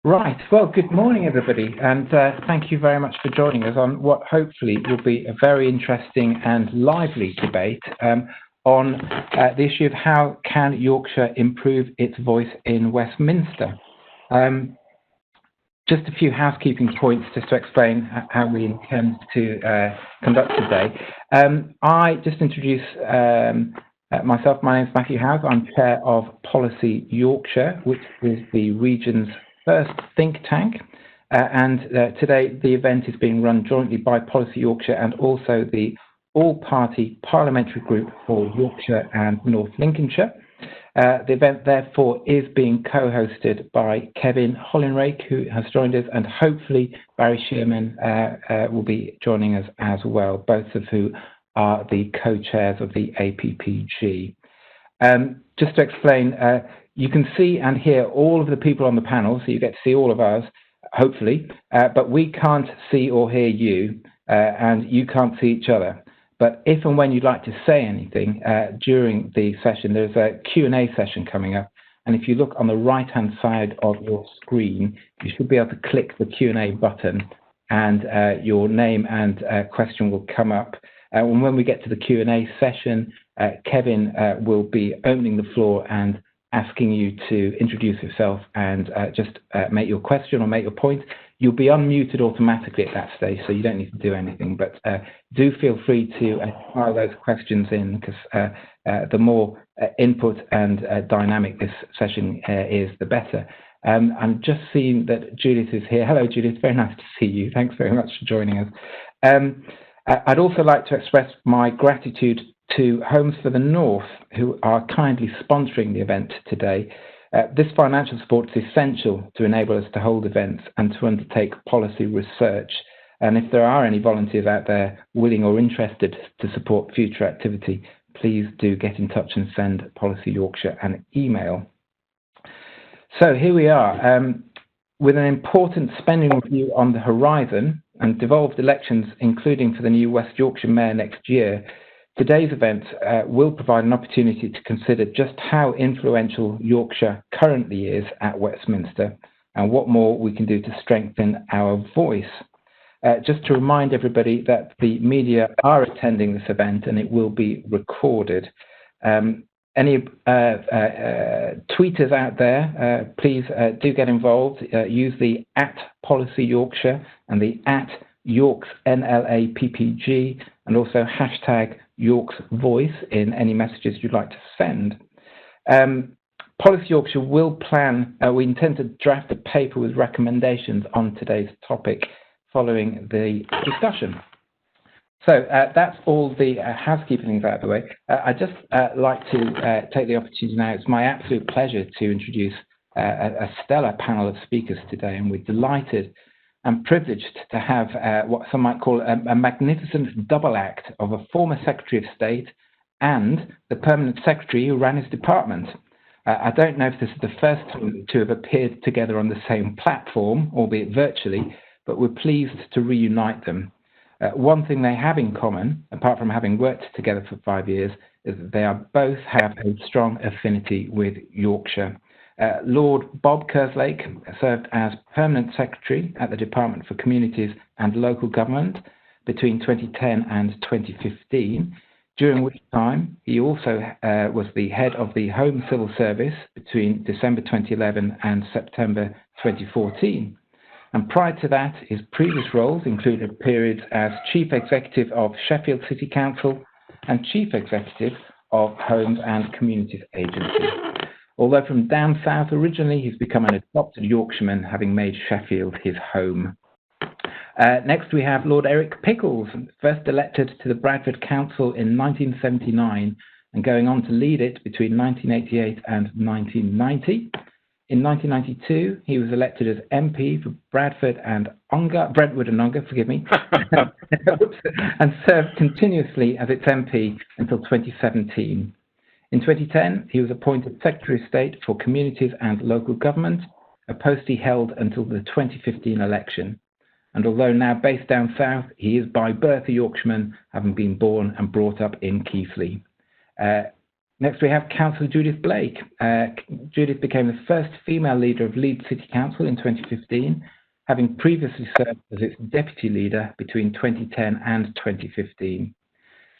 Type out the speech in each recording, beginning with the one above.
Right. Well, good morning, everybody, and thank you very much for joining us on what hopefully will be a very interesting and lively debate on the issue of how can Yorkshire improve its voice in Westminster. Just a few housekeeping points just to explain how we intend to conduct today. I just introduce myself. My name is Matthew Howes. I'm Chair of Policy Yorkshire, which is the region's first think tank. Today the event is being run jointly by Policy Yorkshire and also the all-party parliamentary group for Yorkshire and North Lincolnshire. The event, therefore, is being co-hosted by Kevin Hollinrake, who has joined us, and hopefully Barry Shearman will be joining us as well, both of who are the co-chairs of the APPG. Just to explain, you can see and hear all of the people on the panel, so you get to see all of us, hopefully, but we can't see or hear you, and you can't see each other. But if and when you'd like to say anything during the session, there's a Q&A session coming up. And if you look on the right-hand side of your screen, you should be able to click the Q&A button and your name and question will come up. And when we get to the Q&A session, Kevin will be opening the floor and asking you to introduce yourself and just make your question or make your point. You'll be unmuted automatically at that stage, so you don't need to do anything. But do feel free to file those questions in, because the more input and dynamic this session is, the better. I'm just seeing that Judith is here. Hello, Judith. Very nice to see you. Thanks very much for joining us. I'd also like to express my gratitude to Homes for the North, who are kindly sponsoring the event today. This financial support is essential to enable us to hold events and to undertake policy research. And if there are any volunteers out there willing or interested to support future activity, please do get in touch and send Policy Yorkshire an email. So here we are, with an important spending review on the horizon and devolved elections, including for the new West Yorkshire Mayor next year. Today's event will provide an opportunity to consider just how influential Yorkshire currently is at Westminster and what more we can do to strengthen our voice. Just to remind everybody that the media are attending this event and it will be recorded. Any tweeters out there, please do get involved. Use the @PolicyYorkshire and the @Yorks NLAPPG and also hashtag York's Voice in any messages you'd like to send. Policy Yorkshire will plan, we intend to draft a paper with recommendations on today's topic following the discussion. So that's all the housekeeping things out of the way. I'd just like to take the opportunity now. It's my absolute pleasure to introduce a stellar panel of speakers today, and we're delighted and privileged to have what some might call a magnificent double act of a former Secretary of State and the permanent secretary who ran his department. I don't know if this is the first time the two have appeared together on the same platform, albeit virtually, but we're pleased to reunite them. One thing they have in common, apart from having worked together for 5 years, is that they are both have a strong affinity with Yorkshire. Lord Bob Kerslake served as Permanent Secretary at the Department for Communities and Local Government between 2010 and 2015, during which time he also was the head of the Home Civil Service between December 2011 and September 2014. And prior to that, his previous roles included periods as Chief Executive of Sheffield City Council and Chief Executive of Homes and Communities Agency. Although from down south originally, he's become an adopted Yorkshireman, having made Sheffield his home. Next, we have Lord Eric Pickles, first elected to the Bradford Council in 1979 and going on to lead it between 1988 and 1990. In 1992, he was elected as MP for Brentwood and Ongar, forgive me, and served continuously as its MP until 2017. In 2010, he was appointed Secretary of State for Communities and Local Government, a post he held until the 2015 election. And although now based down south, he is by birth a Yorkshireman, having been born and brought up in Keighley. Next, we have Councillor Judith Blake. Judith became the first female leader of Leeds City Council in 2015, having previously served as its deputy leader between 2010 and 2015.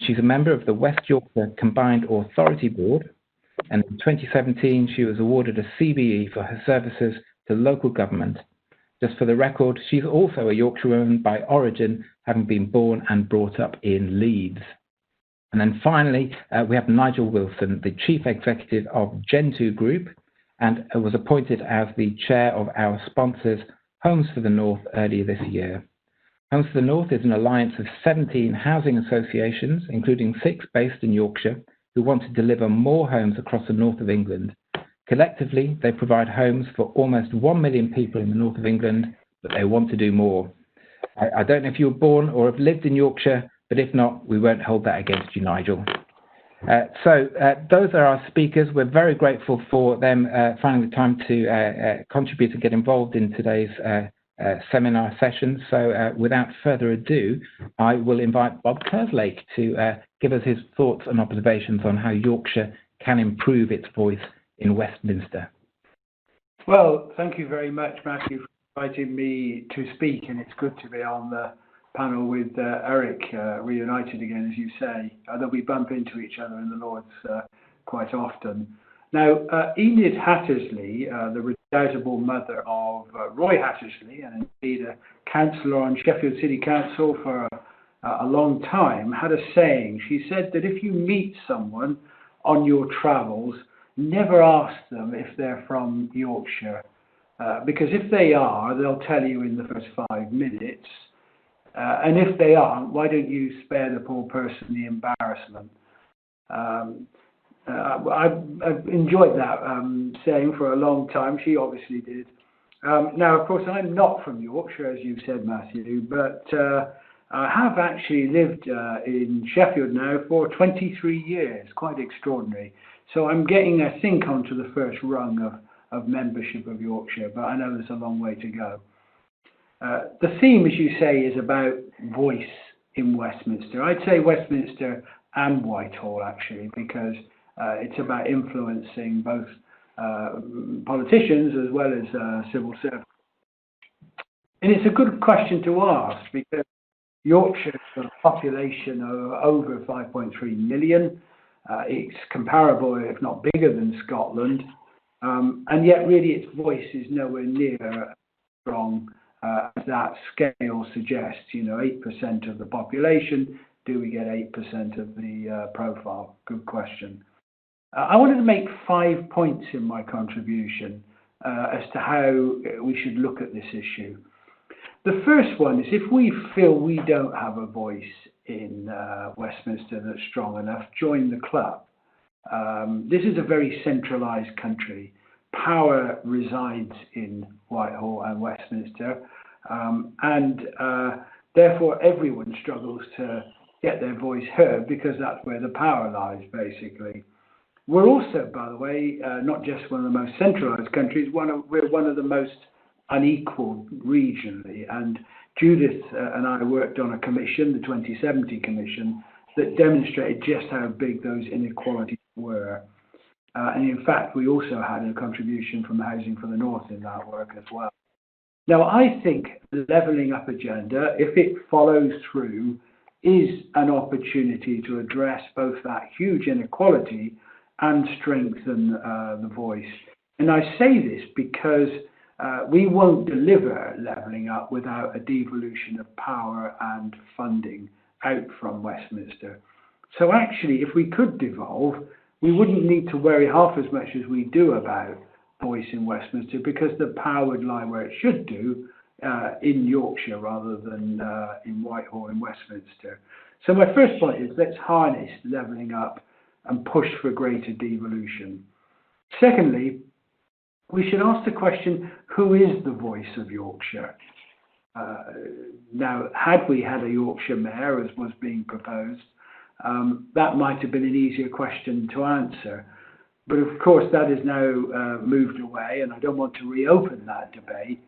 She's a member of the West Yorkshire Combined Authority Board, and in 2017 she was awarded a CBE for her services to local government. Just for the record, she's also a Yorkshirewoman by origin, having been born and brought up in Leeds. And then finally, we have Nigel Wilson, the Chief Executive of Gen2 Group, and was appointed as the chair of our sponsors, Homes for the North, earlier this year. Homes for the North is an alliance of 17 housing associations, including 6 based in Yorkshire, who want to deliver more homes across the north of England. Collectively, they provide homes for almost 1 million people in the north of England, but they want to do more. I don't know if you were born or have lived in Yorkshire, but if not, we won't hold that against you, Nigel. So those are our speakers. We're very grateful for them finding the time to contribute and get involved in today's seminar session. So without further ado, I will invite Bob Kerslake to give us his thoughts and observations on how Yorkshire can improve its voice in Westminster. Well, thank you very much, Matthew, for inviting me to speak, and it's good to be on the panel with Eric, reunited again, as you say, although we bump into each other in the Lords quite often. Now, Enid Hattersley, the redoubtable mother of Roy Hattersley, and indeed a councillor on Sheffield City Council for a long time, had a saying. She said that if you meet someone on your travels, never ask them if they're from Yorkshire, because if they are, they'll tell you in the first 5 minutes. And if they aren't, why don't you spare the poor person the embarrassment? I've enjoyed that saying for a long time. She obviously did. Now, of course, I'm not from Yorkshire, as you said, Matthew, but I have actually lived in Sheffield now for 23 years, quite extraordinary. So I'm getting, I think, onto the first rung of membership of Yorkshire, but I know there's a long way to go. The theme, as you say, is about voice in Westminster. I'd say Westminster and Whitehall, actually, because it's about influencing both politicians as well as civil servants. And it's a good question to ask, because Yorkshire's got a population of over 5.3 million. It's comparable, if not bigger, than Scotland. And yet, really, its voice is nowhere near strong as that scale suggests. 8% of the population. Do we get 8% of the profile? Good question. I wanted to make 5 points in my contribution as to how we should look at this issue. The first one is, if we feel we don't have a voice in Westminster that's strong enough, join the club. This is a very centralised country. Power resides in Whitehall and Westminster, and therefore everyone struggles to get their voice heard, because that's where the power lies, basically. We're also, by the way, not just one of the most centralised countries, we're one of the most unequal regionally. And Judith and I worked on a commission, the 2070 commission, that demonstrated just how big those inequalities were. And in fact, we also had a contribution from Housing for the North in that work as well. Now, I think the levelling up agenda, if it follows through, is an opportunity to address both that huge inequality and strengthen the voice. And I say this because we won't deliver levelling up without a devolution of power and funding out from Westminster. So actually, if we could devolve, we wouldn't need to worry half as much as we do about voice in Westminster, because the power would lie where it should do, in Yorkshire rather than in Whitehall and Westminster. So my first point is, let's harness levelling up and push for greater devolution. Secondly, we should ask the question, who is the voice of Yorkshire? Now, had we had a Yorkshire mayor, as was being proposed, that might have been an easier question to answer. But of course, that is now moved away, and I don't want to reopen that debate.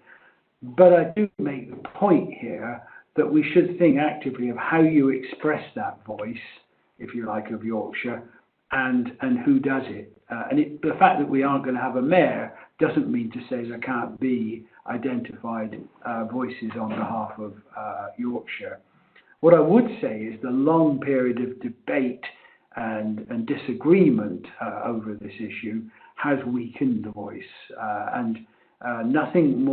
But I do make the point here that we should think actively of how you express that voice, if you like, of Yorkshire, and who does it. The fact that we aren't going to have a mayor doesn't mean to say there can't be identified voices on behalf of Yorkshire. What I would say is the long period of debate and disagreement over this issue has weakened the voice, and nothing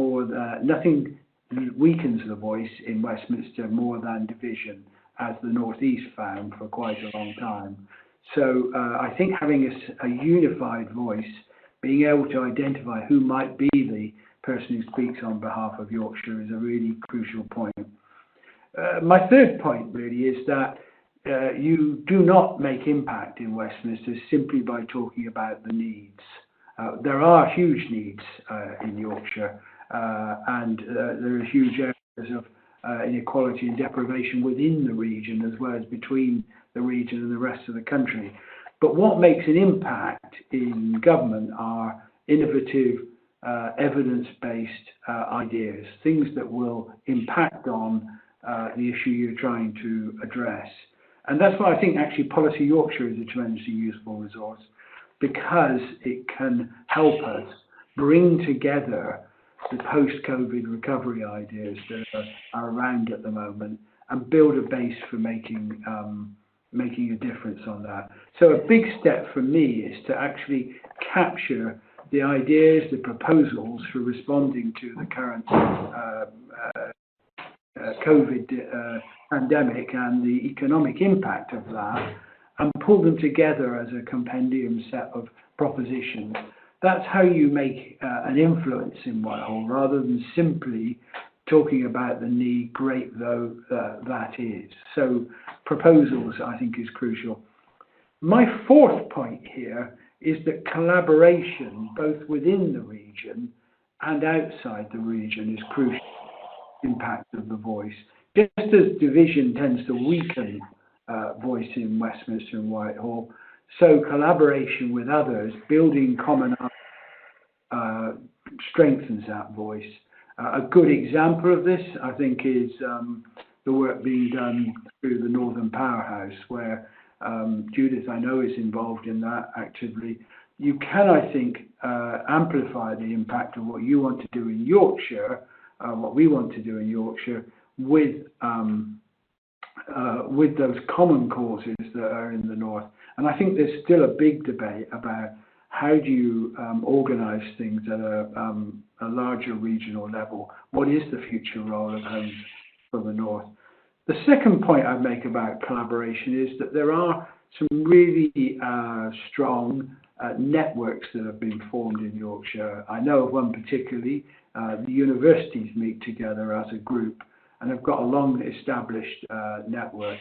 weakens the voice in Westminster more than division, as the North East found for quite a long time. So I think having a unified voice, being able to identify who might be the person who speaks on behalf of Yorkshire, is a really crucial point. My third point really is that you do not make impact in Westminster simply by talking about the needs. There are huge needs in Yorkshire, and there are huge areas of inequality and deprivation within the region as well as between the region and the rest of the country. But what makes an impact in government are innovative, evidence-based ideas, things that will impact on the issue you're trying to address. And that's why I think actually Policy Yorkshire is a tremendously useful resource, because it can help us bring together the post-COVID recovery ideas that are around at the moment and build a base for making a difference on that. So a big step for me is to actually capture the ideas, the proposals for responding to the current COVID pandemic and the economic impact of that, and pull them together as a compendium set of propositions. That's how you make an influence in Whitehall, rather than simply talking about the need, great though that is. So proposals, I think, is crucial. My fourth point here is that collaboration, both within the region and outside the region, is crucial to the impact of the voice. Just as division tends to weaken voice in Westminster and Whitehall, so collaboration with others, building common strengthens that voice. A good example of this, I think, is the work being done through the Northern Powerhouse, where Judith, I know, is involved in that actively. You can, I think, amplify the impact of what you want to do in Yorkshire, what we want to do in Yorkshire, with those common causes that are in the north. And I think there's still a big debate about how do you organise things at a larger regional level. What is the future role of homes for the north? The second point I'd make about collaboration is that there are some really strong networks that have been formed in Yorkshire. I know of one particularly. The universities meet together as a group and have got a long established network.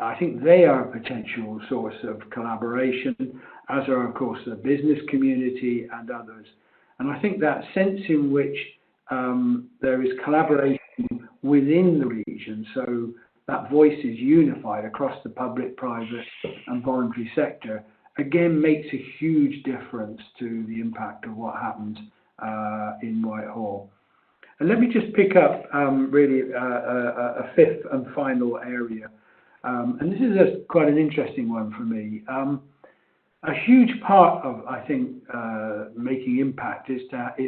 I think they are a potential source of collaboration, as are, of course, the business community and others. And I think that sense in which there is collaboration within the region, so that voice is unified across the public, private and voluntary sector, again makes a huge difference to the impact of what happens in Whitehall. And let me just pick up really a fifth and final area. And this is quite an interesting one for me. A huge part of, I think, making impact is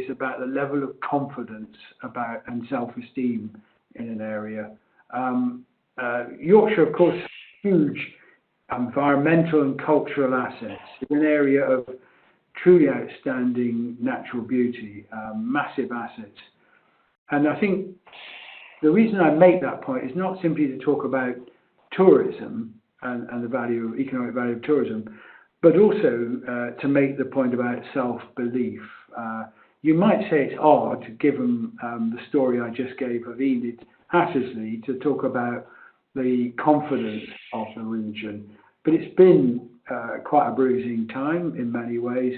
about the level of confidence about and self-esteem in an area. Yorkshire, of course, huge environmental and cultural assets. It's an area of truly outstanding natural beauty, massive assets. And I think the reason I make that point is not simply to talk about tourism and the economic value of tourism, but also to make the point about self-belief. You might say it's odd, given the story I just gave of Enid Hattersley, to talk about the confidence of the region, but it's been quite a bruising time in many ways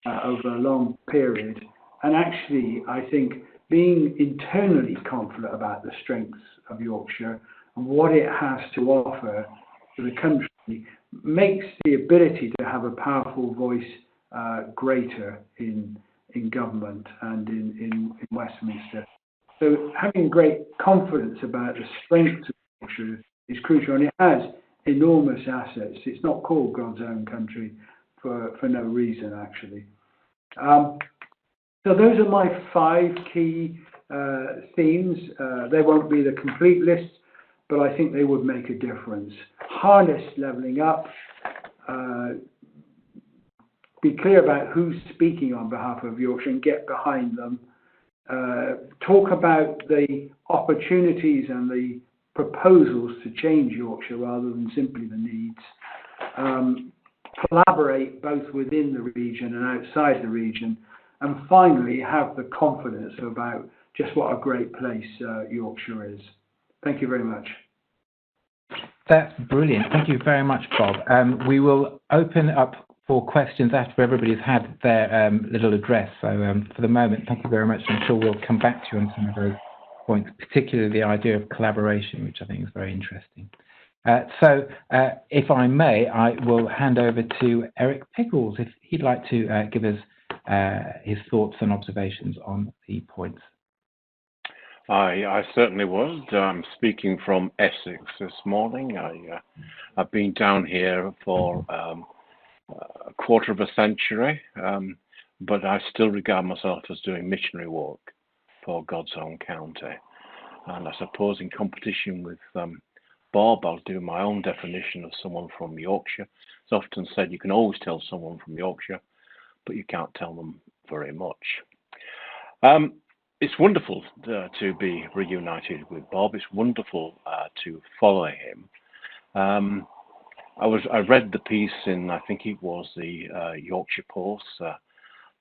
over a long period. And actually, I think being internally confident about the strengths of Yorkshire and what it has to offer to the country makes the ability to have a powerful voice greater in government and in Westminster. So having great confidence about the strengths of Yorkshire is crucial, and it has enormous assets. It's not called God's own country for no reason, actually. So those are my 5 key themes. They won't be the complete list, but I think they would make a difference. Harness levelling up. Be clear about who's speaking on behalf of Yorkshire and get behind them. Talk about the opportunities and the proposals to change Yorkshire rather than simply the needs. Collaborate both within the region and outside the region. And finally, have the confidence about just what a great place Yorkshire is. Thank you very much. That's brilliant. Thank you very much, Bob. We will open up for questions after everybody's had their little address. So for the moment, thank you very much. I'm sure we'll come back to you on some of those points, particularly the idea of collaboration, which I think is very interesting. So if I may, I will hand over to Eric Pickles, if he'd like to give us his thoughts and observations on the points. I certainly would. I'm speaking from Essex this morning. I've been down here for a quarter of a century, but I still regard myself as doing missionary work for God's own county. And I suppose in competition with Bob, I'll do my own definition of someone from Yorkshire. It's often said you can always tell someone from Yorkshire, but you can't tell them very much. It's wonderful to be reunited with Bob. It's wonderful to follow him. I read the piece in, I think it was the Yorkshire Post,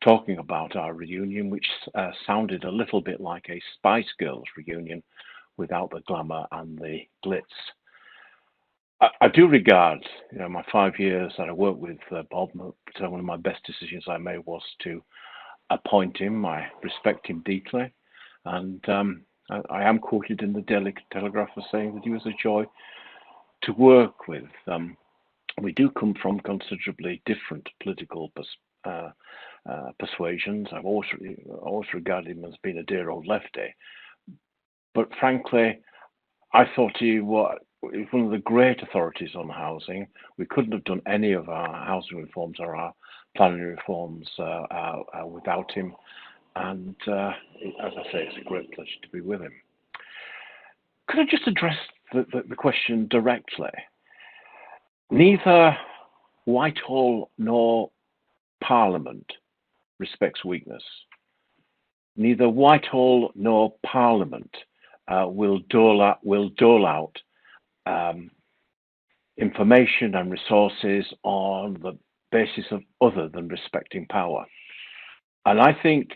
talking about our reunion, which sounded a little bit like a Spice Girls reunion without the glamour and the glitz. I do regard, my 5 years that I worked with Bob, one of my best decisions I made was to appoint him. I respect him deeply, and I am quoted in the Daily Telegraph as saying that he was a joy to work with. We do come from considerably different political persuasions. I've always regarded him as being a dear old lefty, but frankly, I thought he was one of the great authorities on housing. We couldn't have done any of our housing reforms or our planning reforms without him. And as I say, it's a great pleasure to be with him. Could I just address the question directly? Neither Whitehall nor Parliament respects weakness. Neither Whitehall nor Parliament will dole out information and resources on the basis of other than respecting power. And I think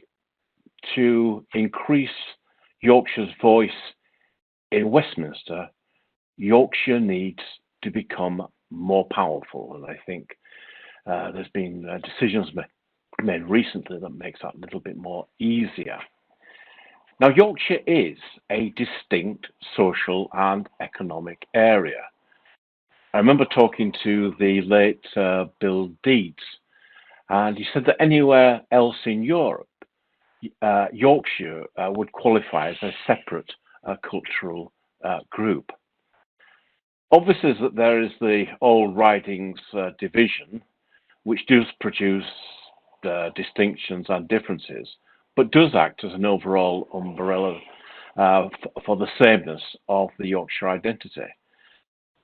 to increase Yorkshire's voice in Westminster, Yorkshire needs to become more powerful. And I think there's been decisions made recently that makes that a little bit more easier. Now, Yorkshire is a distinct social and economic area. I remember talking to the late Bill Deeds, and he said that anywhere else in Europe, Yorkshire would qualify as a separate cultural group. Obviously, that there is the All Ridings division, which does produce distinctions and differences, but does act as an overall umbrella for the sameness of the Yorkshire identity.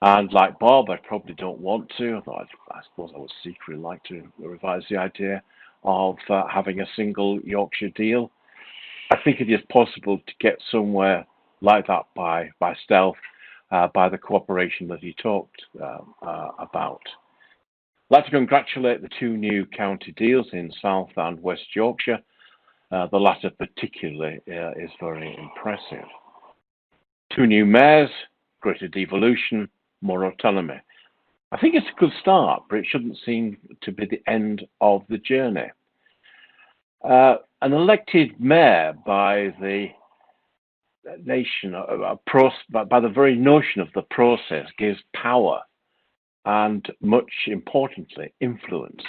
And like Bob, I probably don't want to, although I suppose I would secretly like to revise the idea of having a single Yorkshire deal. I think it is possible to get somewhere like that by stealth, by the cooperation that he talked about. I'd like to congratulate the 2 new county deals in South and West Yorkshire. The latter particularly is very impressive. 2 new mayors, greater devolution, more autonomy. I think it's a good start, but it shouldn't seem to be the end of the journey. An elected mayor by the nation, by the very notion of the process, gives power and, much importantly, influence.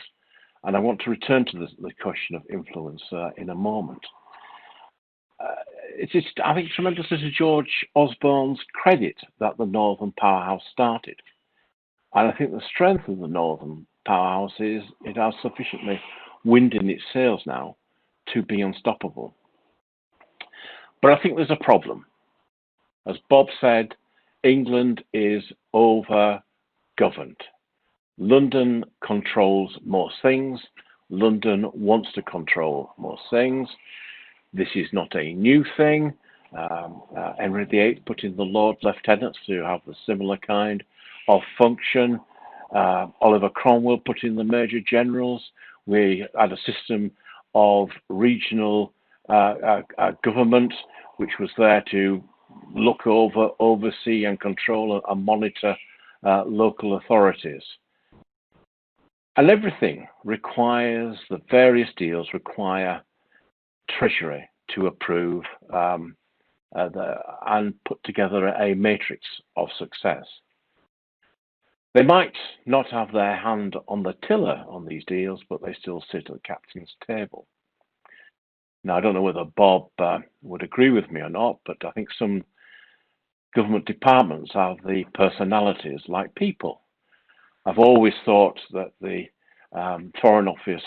And I want to return to the question of influence in a moment. I think it's tremendous to George Osborne's credit that the Northern Powerhouse started. And I think the strength of the Northern powerhouse is it has sufficiently wind in its sails now to be unstoppable. But I think there's a problem. As Bob said, England is over-governed. London controls most things. London wants to control most things. This is not a new thing. Henry VIII put in the Lord Lieutenants to have a similar kind of function. Oliver Cromwell put in the Major Generals. We had a system of regional government which was there to look over, oversee and control and monitor local authorities. And everything requires, the various deals require Treasury to approve and put together a matrix of success. They might not have their hand on the tiller on these deals, but they still sit at the captain's table. Now, I don't know whether Bob would agree with me or not, but I think some government departments have the personalities like people. I've always thought that the Foreign Office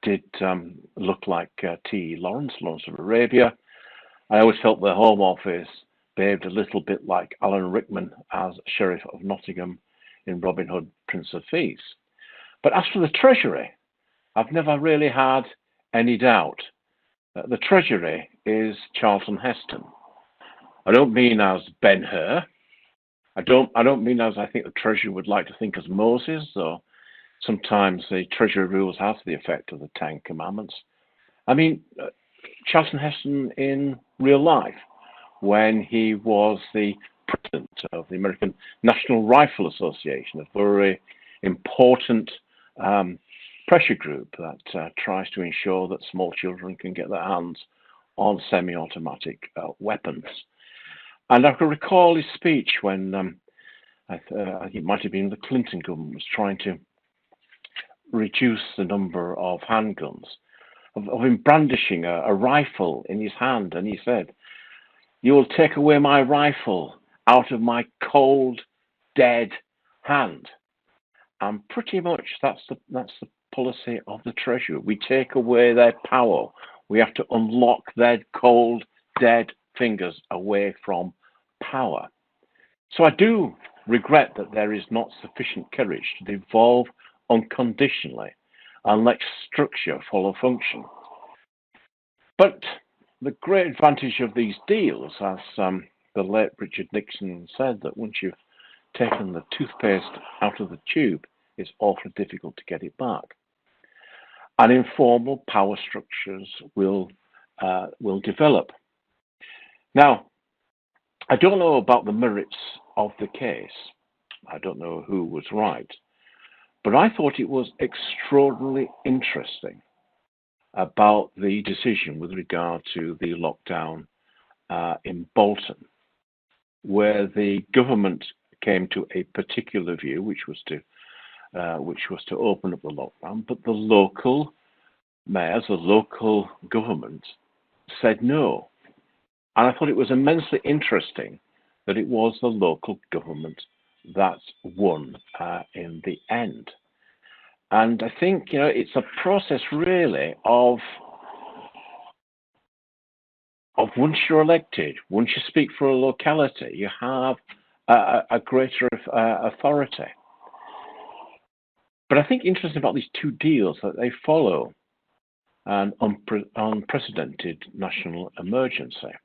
did look like T. Lawrence of Arabia. I always felt the Home Office behaved a little bit like Alan Rickman as Sheriff of Nottingham in Robin Hood, Prince of Thieves. But as for the Treasury, I've never really had any doubt. The Treasury is Charlton Heston. I don't mean as Ben-Hur. I don't mean as I think the Treasury would like to think as Moses, though sometimes the Treasury rules have the effect of the Ten Commandments. I mean Charlton Heston in real life, when he was the president of the American National Rifle Association, a very important pressure group that tries to ensure that small children can get their hands on semi-automatic weapons. And I can recall his speech when I think it might have been the Clinton government was trying to reduce the number of handguns, of him brandishing a rifle in his hand, and he said, "You will take away my rifle out of my cold, dead hand." And pretty much that's the policy of the Treasury. We take away their power. We have to unlock their cold, dead fingers away from power. So I do regret that there is not sufficient courage to devolve unconditionally and let structure follow function. But the great advantage of these deals, as the late Richard Nixon said, that once you've taken the toothpaste out of the tube, it's awfully difficult to get it back. And informal power structures will develop. Now, I don't know about the merits of the case. I don't know who was right. But I thought it was extraordinarily interesting about the decision with regard to the lockdown in Bolton, where the government came to a particular view, which was to open up the lockdown, but the local mayors, the local government said no. And I thought it was immensely interesting that it was the local government that won in the end. And I think, it's a process really of once you're elected, once you speak for a locality, you have a greater authority. But I think interesting about these two deals that they follow an unprecedented national emergency.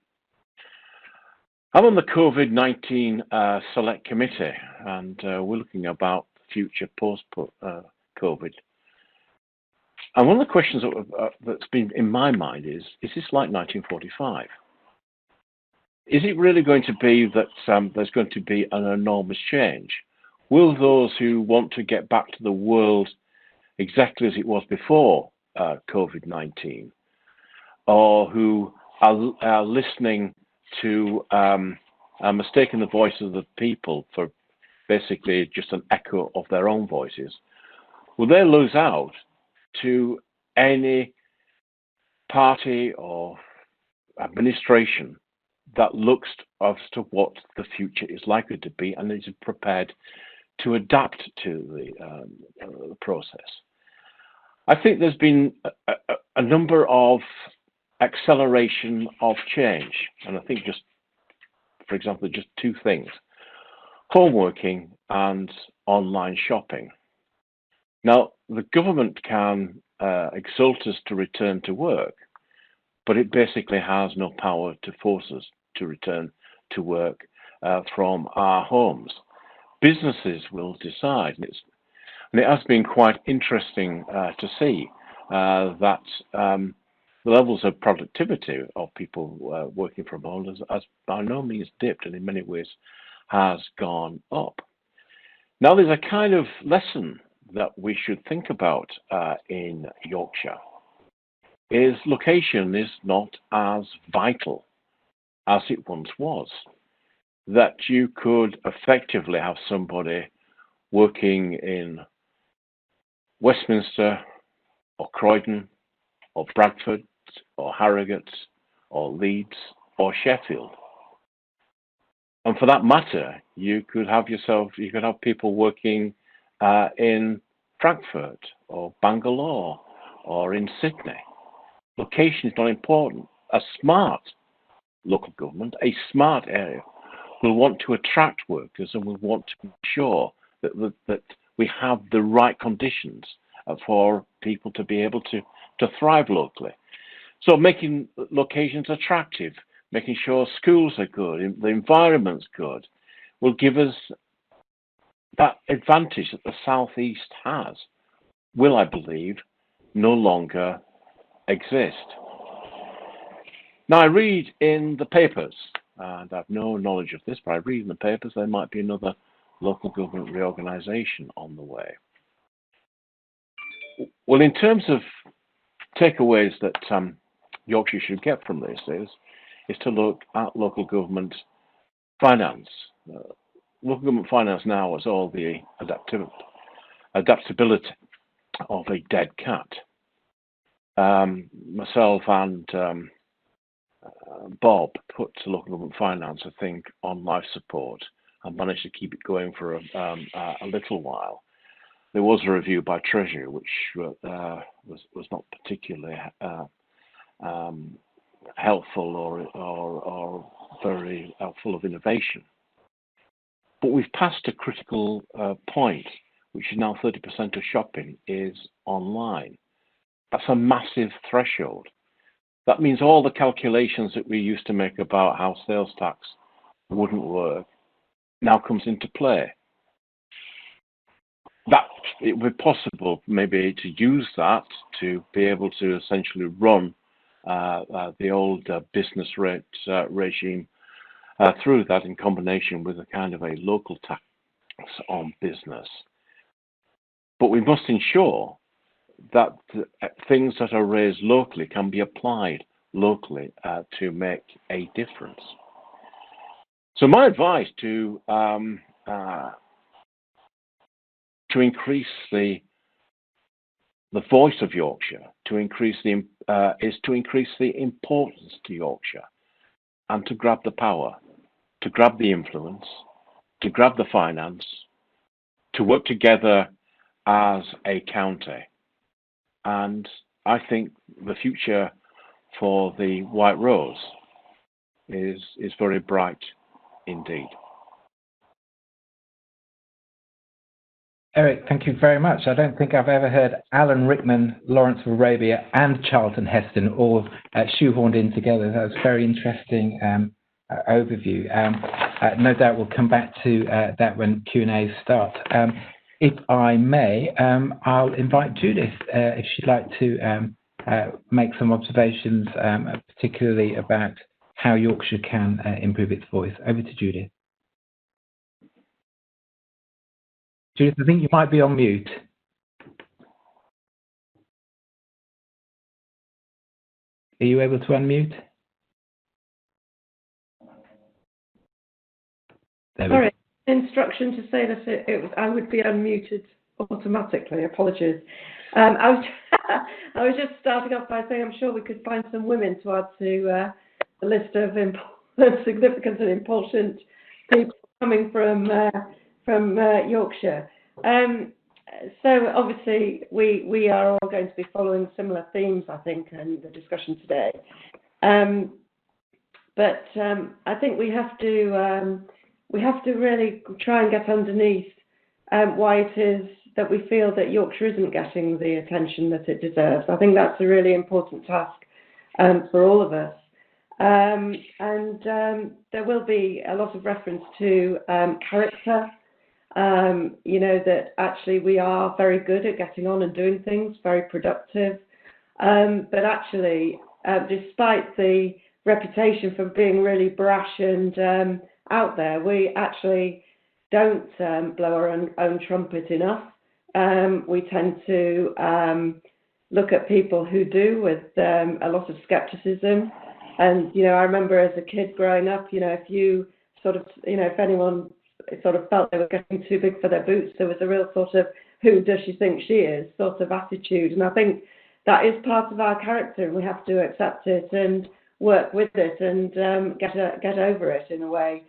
I'm on the COVID-19 Select Committee, and we're looking about the future post-COVID. And one of the questions that's been in my mind is this like 1945? Is it really going to be that there's going to be an enormous change? Will those who want to get back to the world exactly as it was before COVID-19, or who are listening to mistaking the voice of the people for basically just an echo of their own voices, will they lose out to any party or administration that looks as to what the future is likely to be and is prepared to adapt to the process. I think there's been a number of acceleration of change, and I think just, for example, just two things: home working and online shopping. Now, the government can exalt us to return to work, but it basically has no power to force us to return to work from our homes. Businesses will decide, and it has been quite interesting to see that the levels of productivity of people working from home has by no means dipped, and in many ways has gone up. Now, there's a kind of lesson that we should think about in Yorkshire. Is location is not as vital as it once was. That you could effectively have somebody working in Westminster or Croydon or Bradford or Harrogate or Leeds or Sheffield. And for that matter, you could have people working in Frankfurt or Bangalore or in Sydney. Location is not important. A smart local government, a smart area, will want to attract workers and will want to ensure that we have the right conditions for people to be able to thrive locally. So making locations attractive, making sure schools are good, the environment's good, will give us that advantage that the Southeast has, will, I believe, no longer exist. Now, I read in the papers, and I have no knowledge of this, but I read in the papers there might be another local government reorganisation on the way. Well, in terms of takeaways that Yorkshire should get from this is to look at local government finance. Local government finance now is all the adaptability of a dead cat. Myself and Bob put local government finance, I think, on life support and managed to keep it going for a little while. There was a review by Treasury which was not particularly helpful or very full of innovation. But we've passed a critical point, which is now 30% of shopping is online. That's a massive threshold. That means all the calculations that we used to make about how sales tax wouldn't work now comes into play. That it would be possible maybe to use that to be able to essentially run the old business rate regime through that in combination with a kind of a local tax on business. But we must ensure that things that are raised locally can be applied locally to make a difference. So my advice to increase the voice of Yorkshire, is to increase the importance to Yorkshire, and to grab the power, to grab the influence, to grab the finance, to work together as a county. And I think the future for the White Rose is very bright indeed. Eric, thank you very much. I don't think I've ever heard Alan Rickman, Lawrence of Arabia and Charlton Heston all shoehorned in together. That was a very interesting overview. No doubt we'll come back to that when Q&As start. If I may, I'll invite Judith if she'd like to make some observations, particularly about how Yorkshire can improve its voice. Over to Judith. Judith, I think you might be on mute. Are you able to unmute? Sorry, instruction to say that I would be unmuted automatically. Apologies. I was just starting off by saying I'm sure we could find some women to add to the list of significant and important people coming from Yorkshire. So obviously we are all going to be following similar themes, I think, in the discussion today. But I think we have to really try and get underneath why it is that we feel that Yorkshire isn't getting the attention that it deserves. I think that's a really important task for all of us. And there will be a lot of reference to character. That actually we are very good at getting on and doing things, very productive. But actually, despite the reputation for being really brash and out there, we actually don't blow our own trumpet enough. We tend to look at people who do with a lot of skepticism. And, I remember as a kid growing up, if you sort of, if anyone sort of felt they were getting too big for their boots, there was a real sort of, who does she think she is, sort of attitude. And I think that is part of our character, and we have to accept it and work with it and get over it in a way.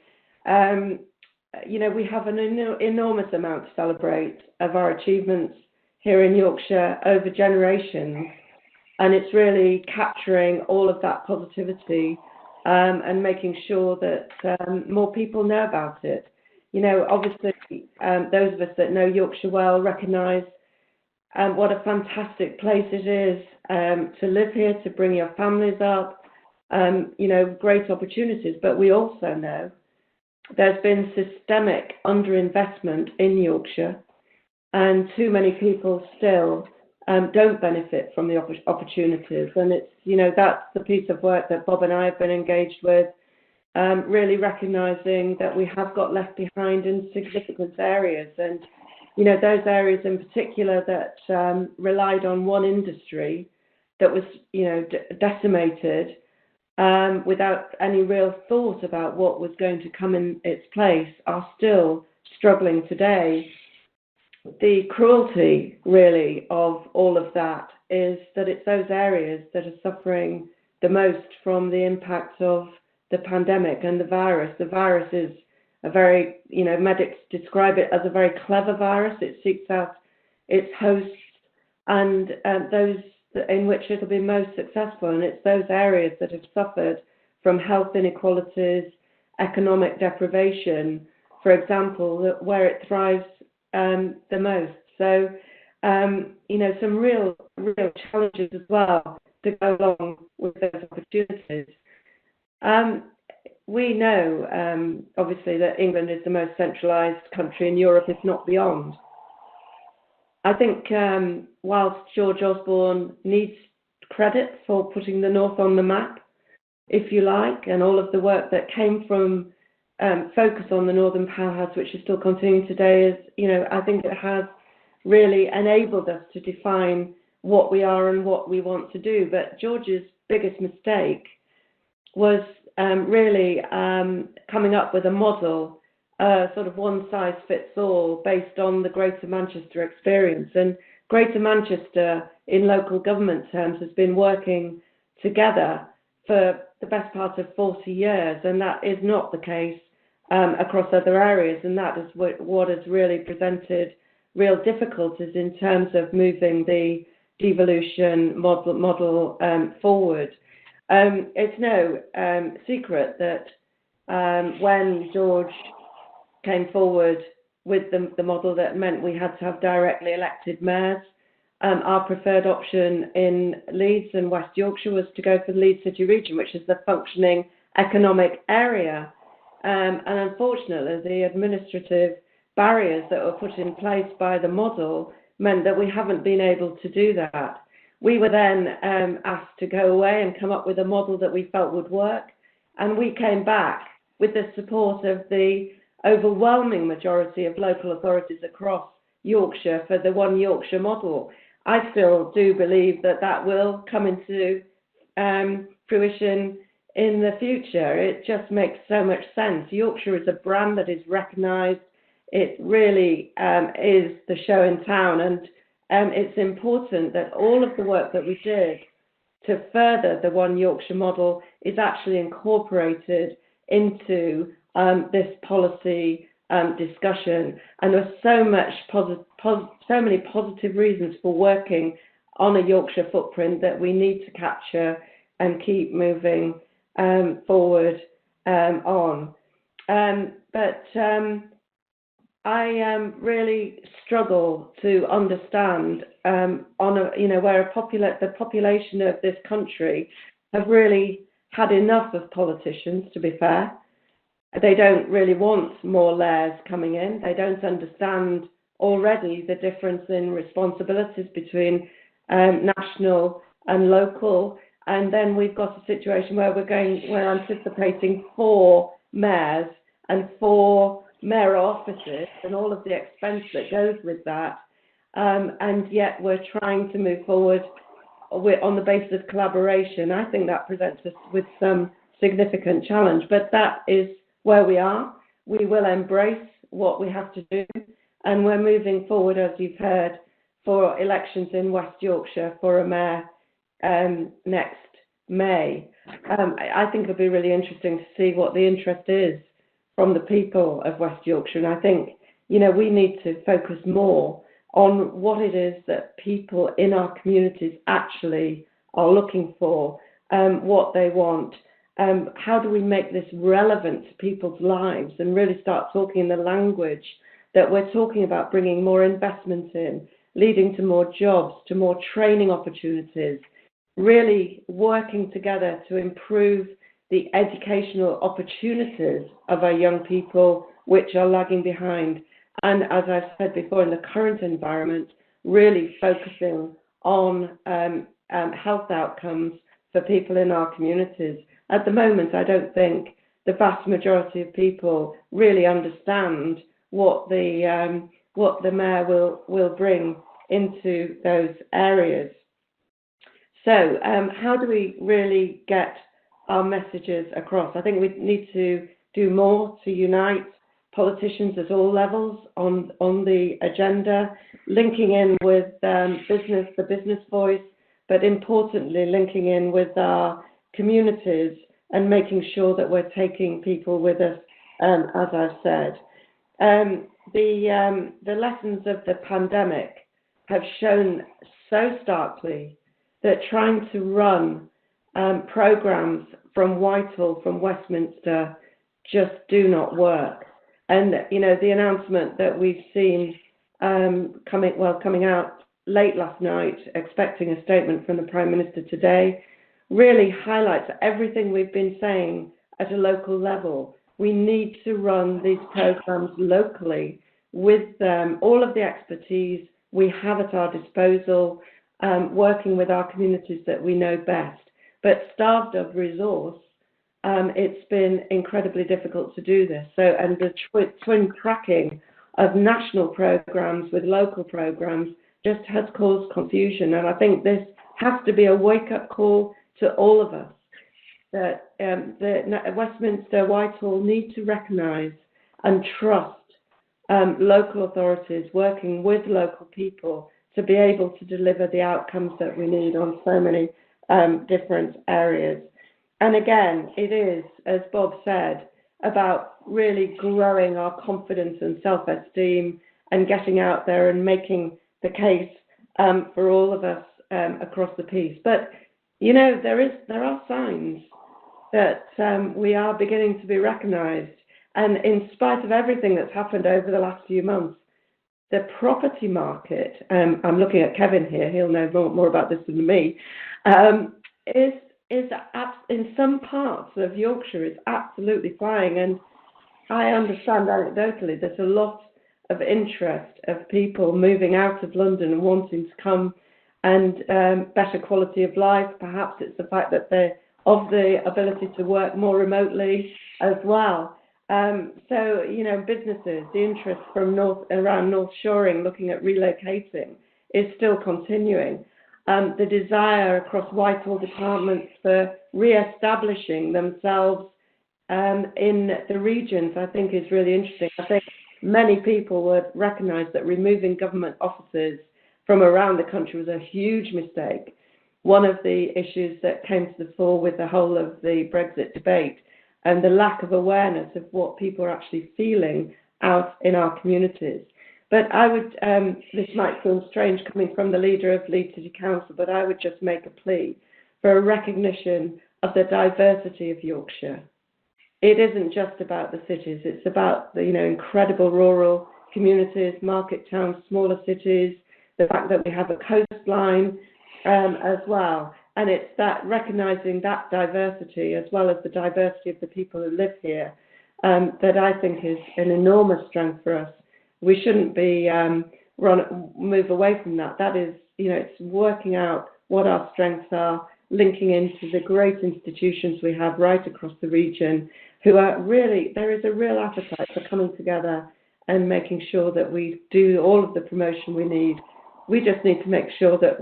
We have an enormous amount to celebrate of our achievements here in Yorkshire over generations, and it's really capturing all of that positivity and making sure that more people know about it. Obviously, those of us that know Yorkshire well recognise what a fantastic place it is to live here, to bring your families up, great opportunities. But we also know there's been systemic underinvestment in Yorkshire, and too many people still don't benefit from the opportunities. And it's, that's the piece of work that Bob and I have been engaged with, really recognising that we have got left behind in significant areas. And, those areas in particular that relied on one industry that was, decimated without any real thought about what was going to come in its place are still struggling today. The cruelty, really, of all of that is that it's those areas that are suffering the most from the impact of the pandemic and the virus. The virus is a very, medics describe it as a very clever virus. It seeks out its hosts and those in which it'll be most successful. And it's those areas that have suffered from health inequalities, economic deprivation, for example, where it thrives the most. So, some real challenges as well to go along with those opportunities. We know, obviously, that England is the most centralised country in Europe, if not beyond. I think whilst George Osborne needs credit for putting the North on the map, if you like, and all of the work that came from focus on the Northern Powerhouse, which is still continuing today, is, I think it has really enabled us to define what we are and what we want to do. But George's biggest mistake was really coming up with a model, sort of one size fits all, based on the Greater Manchester experience. And Greater Manchester, in local government terms, has been working together for the best part of 40 years, and that is not the case across other areas, and that is what has really presented real difficulties in terms of moving the devolution model forward. It's no secret that when George came forward with the model that meant we had to have directly elected mayors, our preferred option in Leeds and West Yorkshire was to go for the Leeds City region, which is the functioning economic area. And unfortunately, the administrative barriers that were put in place by the model meant that we haven't been able to do that. We were then asked to go away and come up with a model that we felt would work, and we came back with the support of the overwhelming majority of local authorities across Yorkshire for the One Yorkshire model. I still do believe that will come into fruition in the future. It just makes so much sense. Yorkshire is a brand that is recognised. It really is the show in town, and it's important that all of the work that we did to further the One Yorkshire model is actually incorporated into this policy discussion, and there was so many positive reasons for working on a Yorkshire footprint that we need to capture and keep moving forward on. But I really struggle to understand where the population of this country have really had enough of politicians, to be fair. They don't really want more layers coming in. They don't understand already the difference in responsibilities between national and local. And then we've got a situation where we're anticipating 4 mayors and 4 mayor offices and all of the expense that goes with that. And yet we're trying to move forward on the basis of collaboration. I think that presents us with some significant challenge, but that is where we are. We will embrace what we have to do, and we're moving forward, as you've heard, for elections in West Yorkshire for a mayor next May. I think it'll be really interesting to see what the interest is from the people of West Yorkshire, and I think we need to focus more on what it is that people in our communities actually are looking for, what they want. How do we make this relevant to people's lives and really start talking in the language that we're talking about, bringing more investment in, leading to more jobs, to more training opportunities, really working together to improve the educational opportunities of our young people, which are lagging behind. And as I've said before, in the current environment, really focusing on health outcomes for people in our communities. At the moment, I don't think the vast majority of people really understand what the mayor will bring into those areas. So how do we really get our messages across? I think we need to do more to unite politicians at all levels on the agenda, linking in with the business voice, but importantly linking in with our communities and making sure that we're taking people with us, as I've said. The lessons of the pandemic have shown so starkly that trying to run programs from Whitehall, from Westminster, just do not work. And the announcement that we've seen coming out late last night, expecting a statement from the Prime Minister today, really highlights everything we've been saying at a local level. We need to run these programs locally with all of the expertise we have at our disposal, working with our communities that we know best. But starved of resource, it's been incredibly difficult to do this. And the twin tracking of national programs with local programs just has caused confusion. And I think this has to be a wake-up call to all of us, that Westminster, Whitehall need to recognise and trust local authorities working with local people to be able to deliver the outcomes that we need on so many different areas. And again, it is, as Bob said, about really growing our confidence and self-esteem and getting out there and making the case for all of us across the piece. But there are signs that we are beginning to be recognised, and in spite of everything that's happened over the last few months, the property market, I'm looking at Kevin here, he'll know more about this than me, is in some parts of Yorkshire is absolutely flying. And I understand anecdotally there's a lot of interest of people moving out of London and wanting to come and better quality of life. Perhaps it's the fact that they're of the ability to work more remotely as well. So, businesses, the interest from around North Shoring looking at relocating is still continuing. The desire across Whitehall departments for re-establishing themselves in the regions, I think, is really interesting. I think many people would recognise that removing government offices from around the country was a huge mistake. One of the issues that came to the fore with the whole of the Brexit debate and the lack of awareness of what people are actually feeling out in our communities. But I would, this might seem strange coming from the leader of Leeds City Council, but I would just make a plea for a recognition of the diversity of Yorkshire. It isn't just about the cities, it's about the incredible rural communities, market towns, smaller cities, the fact that we have a coastline as well. And it's that recognising that diversity as well as the diversity of the people who live here that I think is an enormous strength for us. We shouldn't be move away from that. That is, it's working out what our strengths are, linking into the great institutions we have right across the region, who are really, there is a real appetite for coming together and making sure that we do all of the promotion we need. We just need to make sure that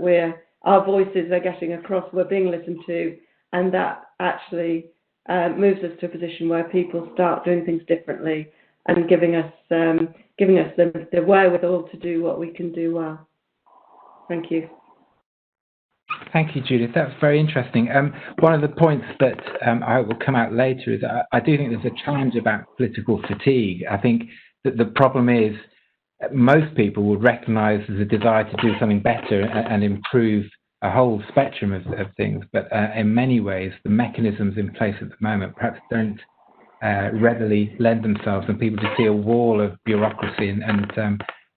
our voices are getting across, we're being listened to, and that actually moves us to a position where people start doing things differently and giving us the wherewithal to do what we can do well. Thank you. Thank you, Judith. That's very interesting. One of the points that I will come out later is I do think there's a challenge about political fatigue. I think that the problem is most people would recognise there's a desire to do something better and improve a whole spectrum of things, but in many ways the mechanisms in place at the moment perhaps don't readily lend themselves, and people just see a wall of bureaucracy and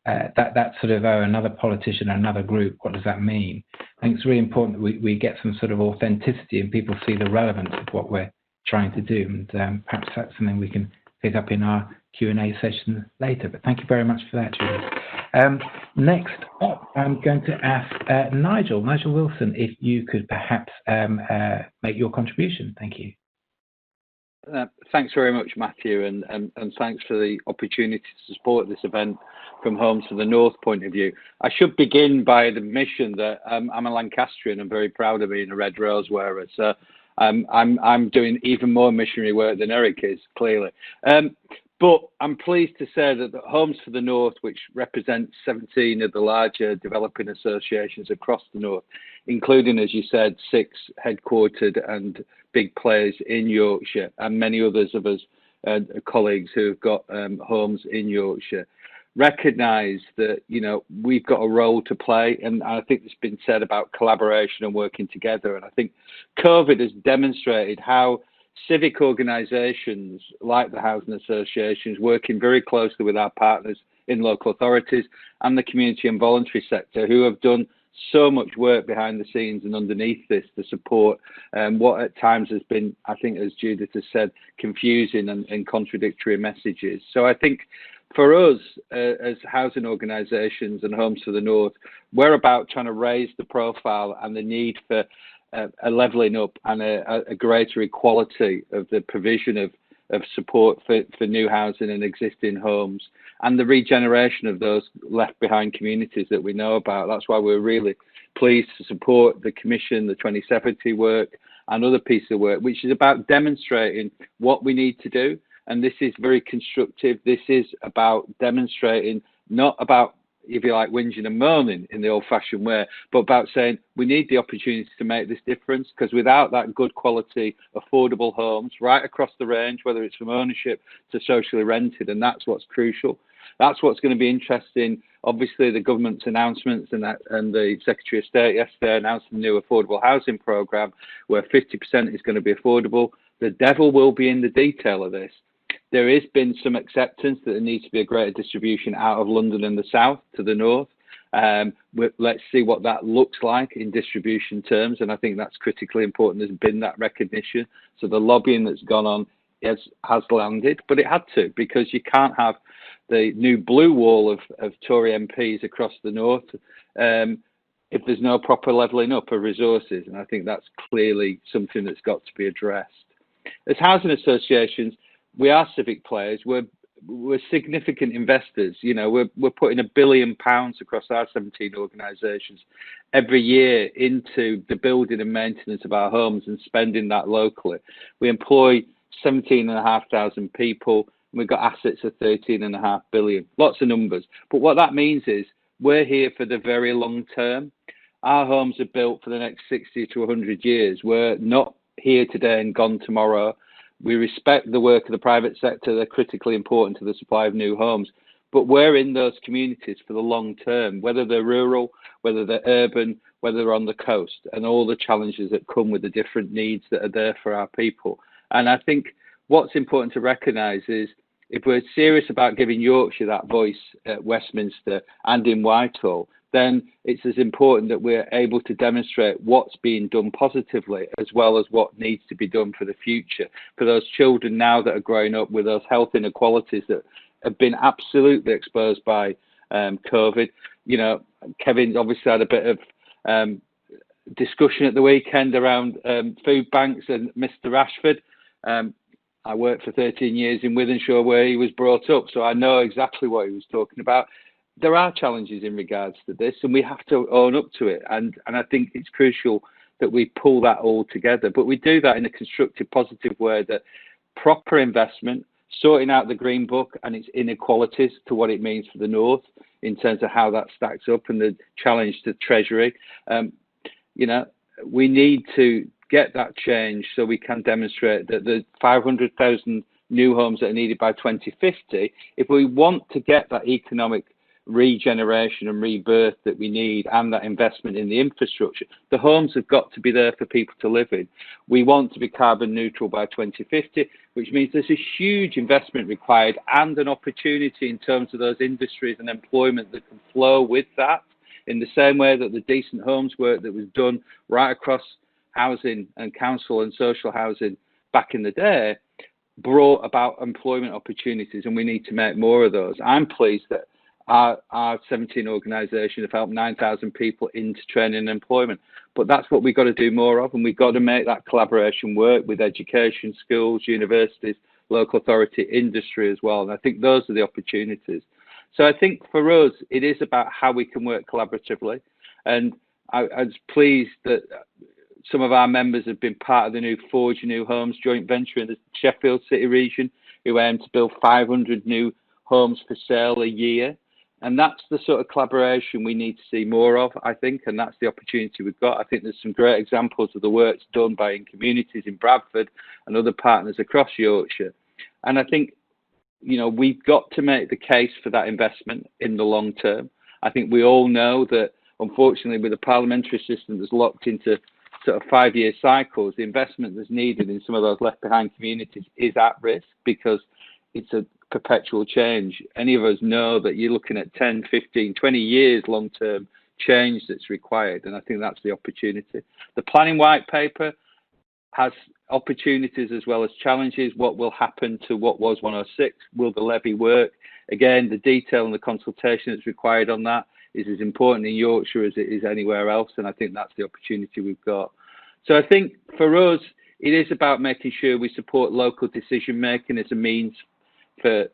that sort of, another politician, another group, what does that mean? I think it's really important that we get some sort of authenticity and people see the relevance of what we're trying to do, and perhaps that's something we can pick up in our Q&A session later. But thank you very much for that, Judith. Next up, I'm going to ask Nigel Wilson, if you could perhaps make your contribution. Thank you. Thanks very much, Matthew, and thanks for the opportunity to support this event from Homes for the North point of view. I should begin by an admission that I'm a Lancastrian and very proud of being a Red Rose wearer. So I'm doing even more missionary work than Eric is, clearly. But I'm pleased to say that the Homes for the North, which represents 17 of the larger developing associations across the North, including, as you said, 6 headquartered and big players in Yorkshire, and many others of us, colleagues who have got homes in Yorkshire, recognise that, we've got a role to play. And I think it's been said about collaboration and working together. And I think COVID has demonstrated how civic organisations like the housing associations, working very closely with our partners in local authorities and the community and voluntary sector, who have done so much work behind the scenes and underneath this to support what at times has been, I think, as Judith has said, confusing and contradictory messages. So I think for us as housing organisations and Homes for the North, we're about trying to raise the profile and the need for a levelling up and a greater equality of the provision of support for new housing and existing homes, and the regeneration of those left behind communities that we know about. That's why we're really pleased to support the Commission, the 2070 work and other pieces of work, which is about demonstrating what we need to do. And this is very constructive. This is about demonstrating, not about, if you like, whinging and moaning in the old-fashioned way, but about saying we need the opportunity to make this difference, because without that good quality, affordable homes right across the range, whether it's from ownership to socially rented, and that's what's crucial. That's what's going to be interesting. Obviously, the government's announcements and the Secretary of State yesterday announced the new affordable housing programme, where 50% is going to be affordable. The devil will be in the detail of this. There has been some acceptance that there needs to be a greater distribution out of London and the south to the north. Let's see what that looks like in distribution terms, and I think that's critically important. There's been that recognition. So the lobbying that's gone on has landed, but it had to, because you can't have the new blue wall of Tory MPs across the north if there's no proper levelling up of resources, and I think that's clearly something that's got to be addressed. As housing associations, we are civic players. We're significant investors. We're putting £1 billion across our 17 organisations every year into the building and maintenance of our homes and spending that locally. We employ 17,500 people. And we've got assets of 13.5 billion. Lots of numbers. But what that means is we're here for the very long term. Our homes are built for the next 60 to 100 years. We're not here today and gone tomorrow. We respect the work of the private sector. They're critically important to the supply of new homes. But we're in those communities for the long term, whether they're rural, whether they're urban, whether they're on the coast, and all the challenges that come with the different needs that are there for our people. And I think what's important to recognise is if we're serious about giving Yorkshire that voice at Westminster and in Whitehall, then it's as important that we're able to demonstrate what's being done positively as well as what needs to be done for the future. For those children now that are growing up with those health inequalities that have been absolutely exposed by COVID. You know, Kevin's obviously had a bit of discussion at the weekend around food banks and Mr. Rashford. I worked for 13 years in Wythenshawe where he was brought up, so I know exactly what he was talking about. There are challenges in regards to this, and we have to own up to it. And I think it's crucial that we pull that all together. But we do that in a constructive, positive way, that proper investment, sorting out the Green Book and its inequalities to what it means for the North in terms of how that stacks up and the challenge to Treasury. You know, we need to get that change so we can demonstrate that the 500,000 new homes that are needed by 2050, if we want to get that economic regeneration and rebirth that we need and that investment in the infrastructure, the homes have got to be there for people to live in. We want to be carbon neutral by 2050, which means there's a huge investment required and an opportunity in terms of those industries and employment that can flow with that, in the same way that the decent homes work that was done right across housing and council and social housing back in the day brought about employment opportunities, and we need to make more of those. I'm pleased that our 17 organisations have helped 9,000 people into training and employment. But that's what we've got to do more of, and we've got to make that collaboration work with education, schools, universities, local authority, industry as well. And I think those are the opportunities. So I think for us, it is about how we can work collaboratively. And I was pleased that some of our members have been part of the new Forge New Homes joint venture in the Sheffield City region, who aim to build 500 new homes for sale a year. And that's the sort of collaboration we need to see more of, I think, and that's the opportunity we've got. I think there's some great examples of the work done by in communities in Bradford and other partners across Yorkshire. And I think, you know, we've got to make the case for that investment in the long term. I think we all know that, unfortunately, with the parliamentary system that's locked into sort of 5-year cycles, the investment that's needed in some of those left behind communities is at risk because it's a perpetual change. Any of us know that you're looking at 10, 15, 20 years long-term change that's required, and I think that's the opportunity. The planning white paper has opportunities as well as challenges. What will happen to what was 106? Will the levy work? Again, the detail and the consultation that's required on that is as important in Yorkshire as it is anywhere else, and I think that's the opportunity we've got. So I think for us, it is about making sure we support local decision making as a means for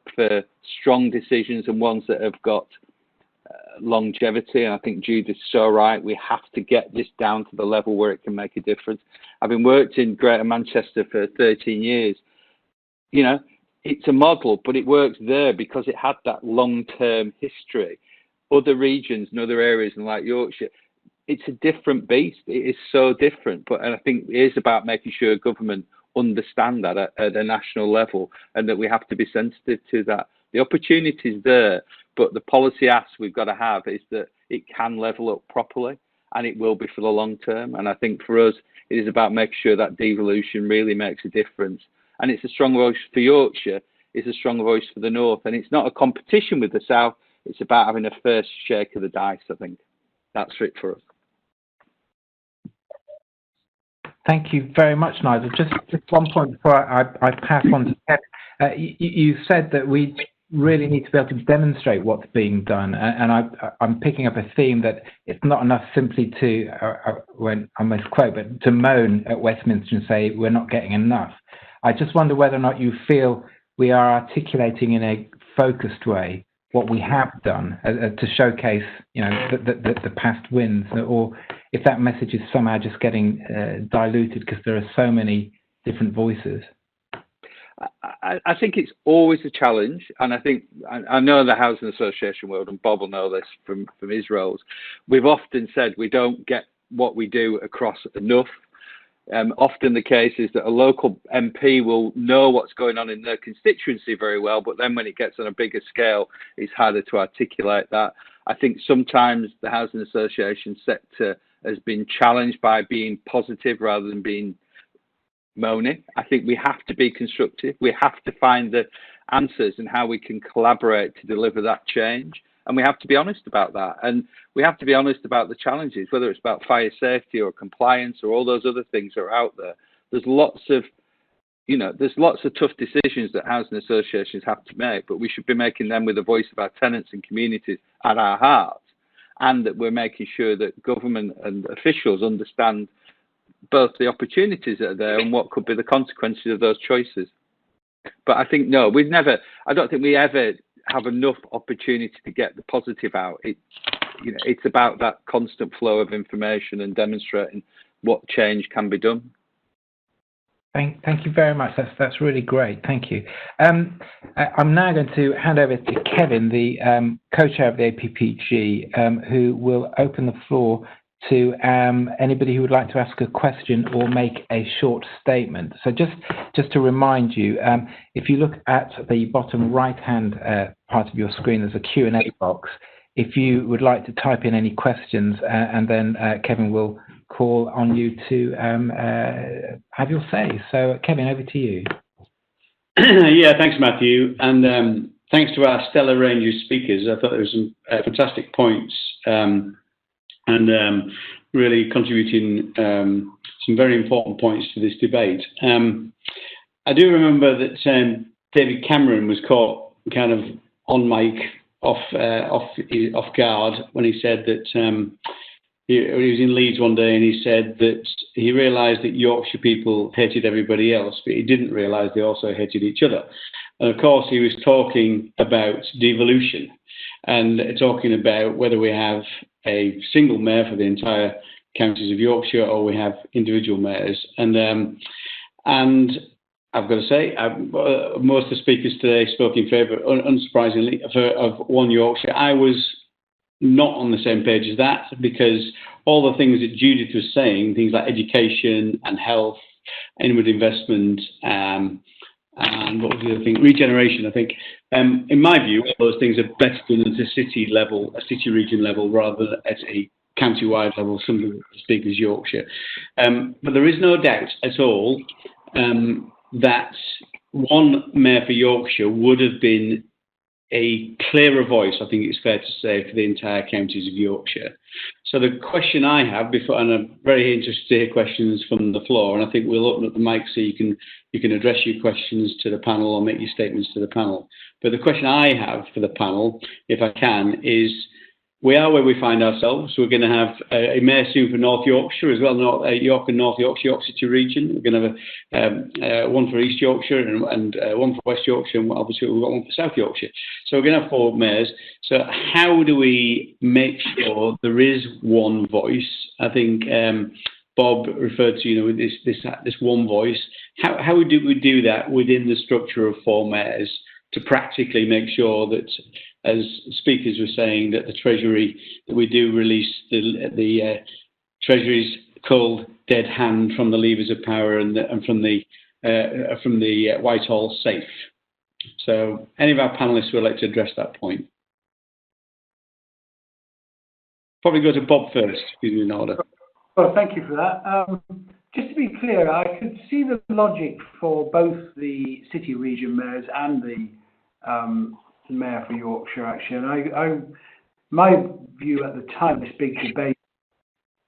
strong decisions and ones that have got longevity. And I think Judith's so right. We have to get this down to the level where it can make a difference. Having worked in Greater Manchester for 13 years, you know, it's a model, but it works there because it had that long-term history. Other regions and other areas, and like Yorkshire, it's a different beast. It is so different. And I think it is about making sure government understand that at a national level, and that we have to be sensitive to that. The opportunity is there, but the policy ask we've got to have is that it can level up properly, and it will be for the long term. And I think for us, it is about making sure that devolution really makes a difference. And it's a strong voice for Yorkshire, it's a strong voice for the North, and it's not a competition with the South. It's about having a first shake of the dice, I think. That's it for us. Thank you very much, Nigel. Just one point before I pass on to Kevin. You said that we really need to be able to demonstrate what's being done, and I'm picking up a theme that it's not enough simply to, when I misquote, but to moan at Westminster and say we're not getting enough. I just wonder whether or not you feel we are articulating in a focused way what we have done to showcase, you know, the past wins, or if that message is somehow just getting diluted because there are so many different voices. I think it's always a challenge, and I think I know the housing association world, and Bob will know this from his roles. We've often said we don't get what we do across enough. often the case is that a local MP will know what's going on in their constituency very well, but then when it gets on a bigger scale, it's harder to articulate that. I think sometimes the housing association sector has been challenged by being positive rather than being moaning. I think we have to be constructive. We have to find the answers and how we can collaborate to deliver that change. And we have to be honest about that. And we have to be honest about the challenges, whether it's about fire safety or compliance or all those other things that are out there. There's lots of tough decisions that housing associations have to make, but we should be making them with the voice of our tenants and communities at our heart, and that we're making sure that government and officials understand both the opportunities that are there and what could be the consequences of those choices. But I think, no, I don't think we ever have enough opportunity to get the positive out. It's about that constant flow of information and demonstrating what change can be done. Thank you very much. That's really great. Thank you. I'm now going to hand over to Kevin, the co-chair of the APPG, who will open the floor to anybody who would like to ask a question or make a short statement. So just to remind you, if you look at the bottom right-hand part of your screen, there's a Q&A box. If you would like to type in any questions, and then Kevin will call on you to have your say. So, Kevin, over to you. Yeah, thanks, Matthew, and thanks to our stellar range of speakers. I thought there were some fantastic points. And really contributing some very important points to this debate. I do remember that David Cameron was caught kind of on mic, off guard, when he said that he was in Leeds one day and he said that he realised that Yorkshire people hated everybody else, but he didn't realise they also hated each other. And of course, he was talking about devolution and talking about whether we have a single mayor for the entire counties of Yorkshire or we have individual mayors. And I've got to say, most of the speakers today spoke in favour, unsurprisingly, of one Yorkshire. I was not on the same page as that, because all the things that Judith was saying, things like education and health, inward investment, and what was the other thing? Regeneration, I think. In my view, all those things are better done at a city level, a city region level, rather than at a county-wide level, something as big as Yorkshire. But there is no doubt at all that one mayor for Yorkshire would have been a clearer voice, I think it's fair to say, for the entire counties of Yorkshire. So the question I have, and I'm very interested to hear questions from the floor, and I think we'll open up the mic so you can address your questions to the panel or make your statements to the panel. But the question I have for the panel, if I can, is we are where we find ourselves. We're going to have a mayor soon for North Yorkshire as well, York and North Yorkshire, York City region. We're going to have one for East Yorkshire and one for West Yorkshire, and obviously we've got one for South Yorkshire. So we're going to have 4 mayors. So how do we make sure there is one voice? I think Bob referred to, this one voice. How would we do that within the structure of 4 mayors to practically make sure that, as speakers were saying, that the Treasury, that we do release the Treasury's cold dead hand from the levers of power and from the Whitehall safe. So, any of our panelists would like to address that point? Probably go to Bob first, in order. Well, thank you for that. Just to be clear, I could see the logic for both the city region mayors and the mayor for Yorkshire, actually. And my view at the time, this big debate,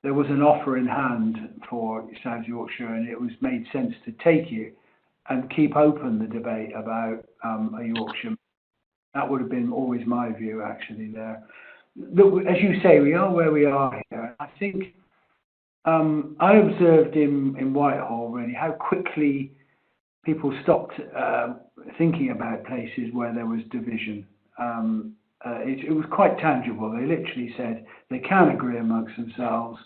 there was an offer in hand for South Yorkshire, and it was made sense to take it and keep open the debate about a Yorkshire. That would have been always my view, actually, there. Look, as you say, we are where we are here. I think I observed in Whitehall, really, how quickly people stopped thinking about places where there was division. It was quite tangible. They literally said they can agree amongst themselves,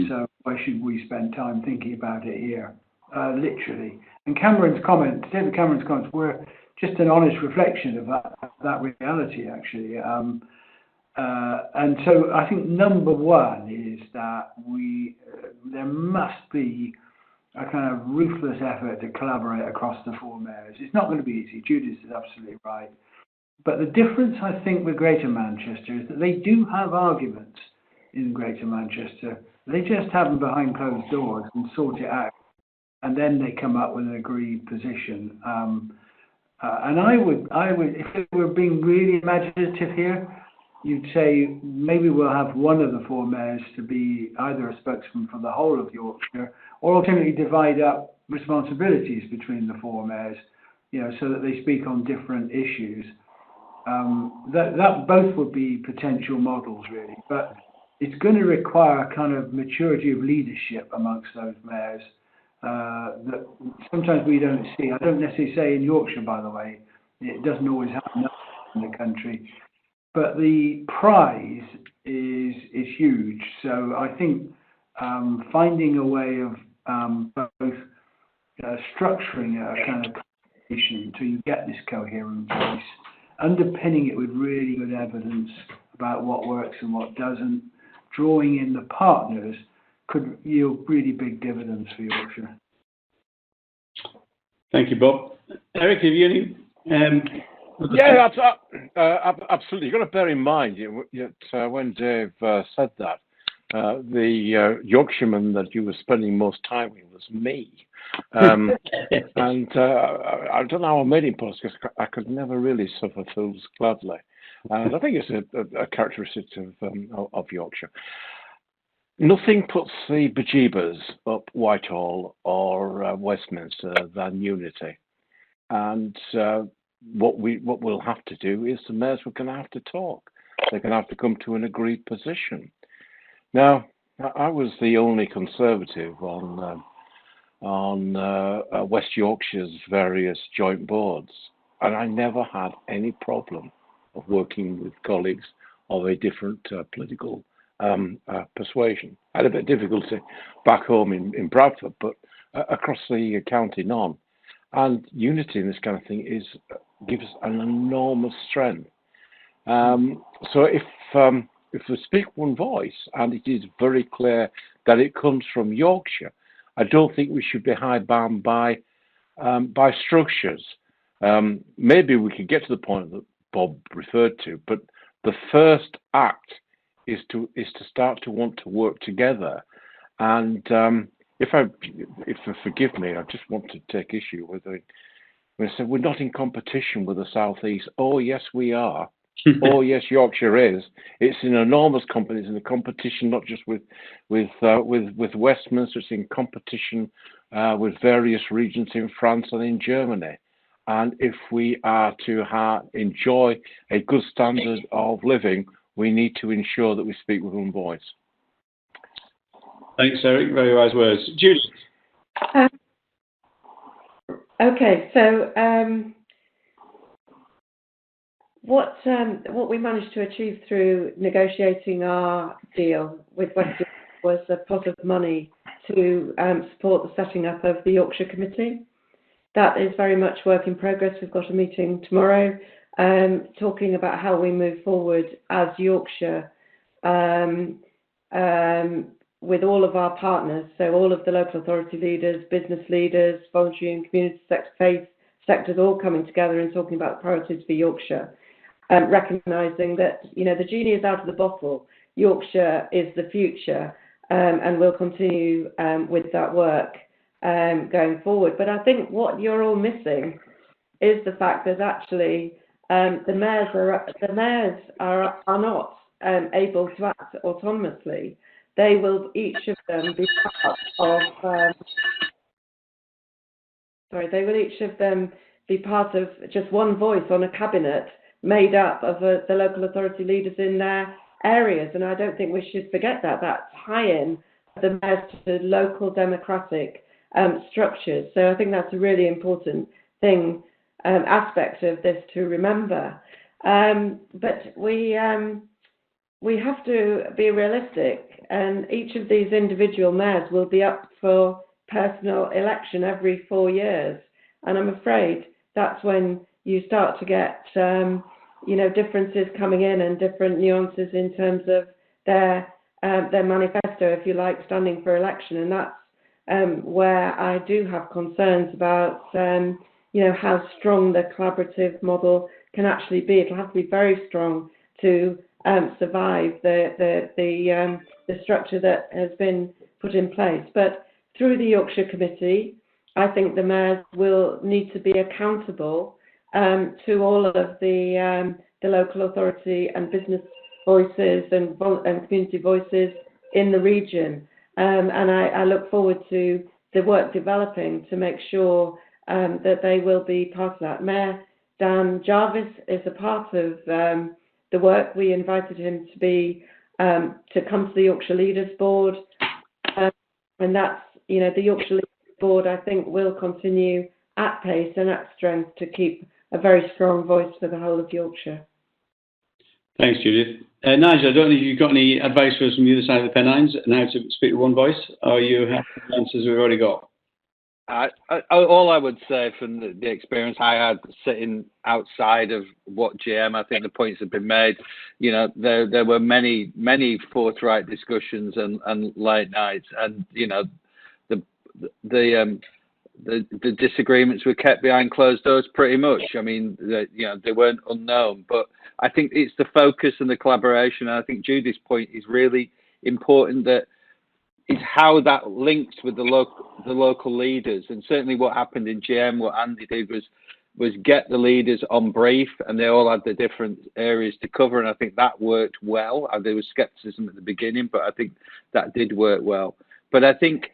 so why should we spend time thinking about it here? Literally. And David Cameron's comments were just an honest reflection of that reality, actually. And so I think number one is that there must be a kind of ruthless effort to collaborate across the four mayors. It's not going to be easy. Judith is absolutely right. But the difference, I think, with Greater Manchester is that they do have arguments in Greater Manchester. They just have them behind closed doors and sort it out. And then they come up with an agreed position. And I would, if it were being really imaginative here, you'd say maybe we'll have one of the four mayors to be either a spokesman for the whole of Yorkshire, or alternatively divide up responsibilities between the four mayors, so that they speak on different issues. That both would be potential models, really. But it's going to require a kind of maturity of leadership amongst those mayors that sometimes we don't see. I don't necessarily say in Yorkshire, by the way. It doesn't always happen in the country. But the prize is huge. So I think finding a way of both structuring a kind of conversation until you get this coherent voice, underpinning it with really good evidence about what works and what doesn't, drawing in the partners could yield really big dividends for Yorkshire. Thank you, Bob. Eric, have you any? Yeah, absolutely. You've got to bear in mind when Dave said that, the Yorkshireman that you were spending most time with was me. And I don't know how I made him post, because I could never really suffer fools gladly. And I think it's a characteristic of Yorkshire. Nothing puts the bejeebers up Whitehall or Westminster than unity. And what we'll have to do is the mayors are going to have to talk. They're going to have to come to an agreed position. Now, I was the only Conservative on West Yorkshire's various joint boards, and I never had any problem of working with colleagues of a different political persuasion. I had a bit of difficulty back home in Bradford, but across the county, none. And unity in this kind of thing gives an enormous strength. So if we speak one voice, and it is very clear that it comes from Yorkshire, I don't think we should be hidebound by structures. Maybe we could get to the point that Bob referred to, but the first act is to start to want to work together. And if you forgive me, I just want to take issue with it. We said we're not in competition with the South East. Oh yes, we are. Oh yes, Yorkshire is. It's an enormous competition. It's in a competition not just with Westminster. It's in competition with various regions in France and in Germany. And if we are to enjoy a good standard of living, we need to ensure that we speak with one voice. Thanks, Eric. Very wise words. Julie. Okay, so what we managed to achieve through negotiating our deal with Westminster was a pot of money to support the setting up of the Yorkshire Committee. That is very much work in progress. We've got a meeting tomorrow talking about how we move forward as Yorkshire with all of our partners, so all of the local authority leaders, business leaders, voluntary and community sector, faith sectors, all coming together and talking about priorities for Yorkshire, recognising that the genie is out of the bottle. Yorkshire is the future, and we'll continue with that work going forward. But I think what you're all missing is the fact that actually the mayors are not able to act autonomously. They will each of them be part of. They will each of them be part of just one voice on a cabinet made up of the local authority leaders in their areas, and I don't think we should forget that tie-in of the mayors to local democratic structures. So I think that's a really important thing, aspect of this to remember. But we have to be realistic, and each of these individual mayors will be up for personal election every 4 years, and I'm afraid that's when you start to get differences coming in and different nuances in terms of their manifesto, if you like, standing for election, and that's where I do have concerns about, how strong the collaborative model can actually be. It'll have to be very strong to survive the structure that has been put in place. But through the Yorkshire Committee, I think the mayors will need to be accountable to all of the local authority and business voices and community voices in the region. And I look forward to the work developing to make sure that they will be part of that. Mayor Dan Jarvis is a part of the work. We invited him to come to the Yorkshire Leaders Board, and that's, the Yorkshire Leaders Board, I think, will continue at pace and at strength to keep a very strong voice for the whole of Yorkshire. Thanks, Judith. Nigel, I don't know if you've got any advice for us from the other side of the Pennines and how to speak with one voice, or are you happy with the answers we've already got? All I would say from the experience I had sitting outside of what GM, I think the points have been made. There were many forthright discussions and late nights, and the disagreements were kept behind closed doors pretty much. I mean, they weren't unknown, but I think it's the focus and the collaboration. And I think Judy's point is really important, that it's how that links with the local leaders. And certainly what happened in GM, what Andy did was get the leaders on brief, and they all had the different areas to cover. And I think that worked well. There was skepticism at the beginning, but I think that did work well. But I think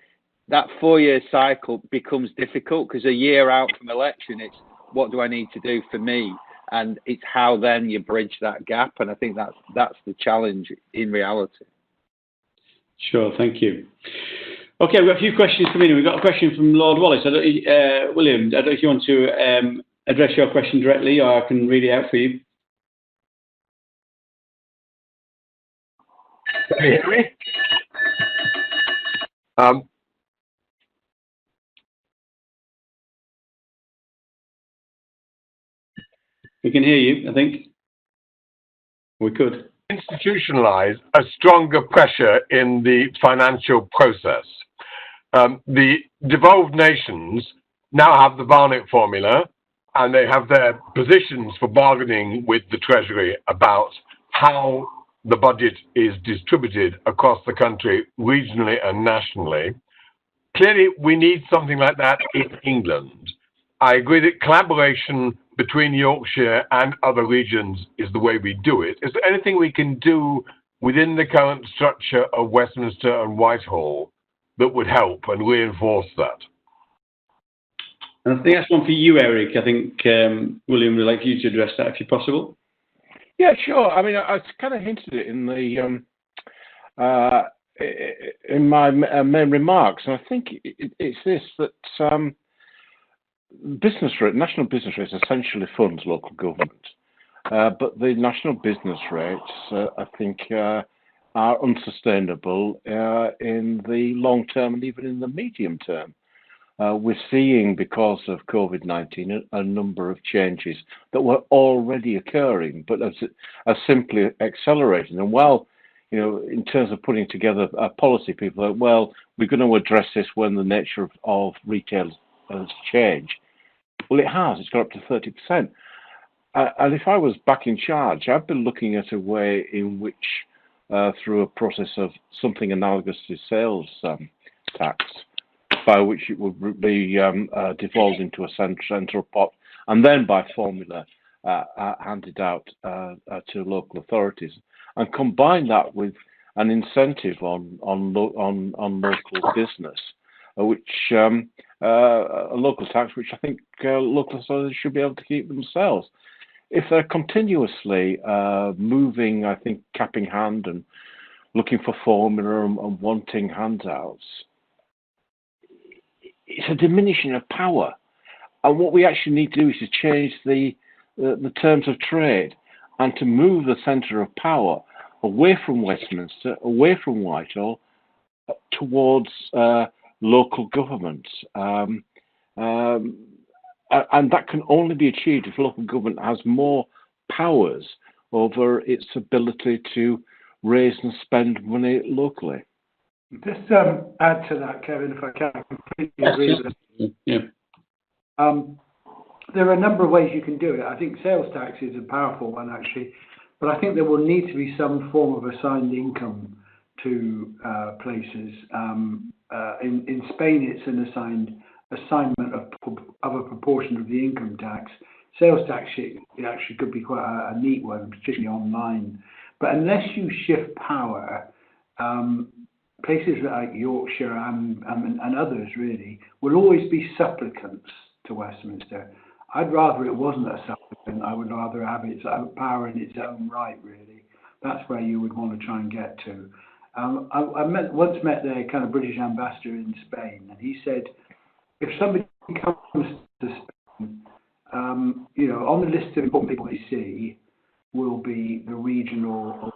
that 4-year cycle becomes difficult, because a year out from election, it's what do I need to do for me? And it's how then you bridge that gap. And I think that's the challenge in reality. Sure, thank you. Okay, we've got a few questions coming in. We've got a question from Lord Wallace. William, I don't know if you want to address your question directly, or I can read it out for you. Can you hear me? We can hear you, I think. We could. Institutionalize a stronger pressure in the financial process. The devolved nations now have the Barnett formula, and they have their positions for bargaining with the Treasury about how the budget is distributed across the country, regionally and nationally. Clearly, we need something like that in England. I agree that collaboration between Yorkshire and other regions is the way we do it. Is there anything we can do within the current structure of Westminster and Whitehall that would help and reinforce that? I think that's one for you, Eric. I think William would like you to address that, if you're possible. Yeah, sure. I mean, I kind of hinted it in my main remarks, and I think it's this, that national business rates essentially funds local government, but the national business rates, I think, are unsustainable in the long term and even in the medium term. We're seeing, because of COVID-19, a number of changes that were already occurring, but are simply accelerating. And while, in terms of putting together a policy, people are, well, we're going to address this when the nature of retail has changed. Well, it has. It's got up to 30%. And if I was back in charge, I'd be looking at a way in which, through a process of something analogous to sales tax, by which it would be devolved into a central pot, and then by formula handed out to local authorities, and combine that with an incentive on local business, which a local tax, which I think local authorities should be able to keep themselves. If they're continuously moving, I think, cap in hand and looking for formula and wanting handouts, it's a diminishing of power. And what we actually need to do is to change the terms of trade and to move the centre of power away from Westminster, away from Whitehall, towards local government. And that can only be achieved if local government has more powers over its ability to raise and spend money locally. Just add to that, Kevin, if I can. I completely agree with that. Yeah. There are a number of ways you can do it. I think sales tax is a powerful one, actually, but I think there will need to be some form of assigned income to places. In Spain, it's an assignment of a proportion of the income tax. Sales tax it actually could be quite a neat one, particularly online. But unless you shift power, places like Yorkshire and others really will always be supplicants to Westminster. I'd rather it wasn't a supplicant. I would rather have its own power in its own right, really. That's where you would want to try and get to. I once met the kind of British ambassador in Spain, and he said, if somebody comes to Spain, on the list of important people they see will be the regional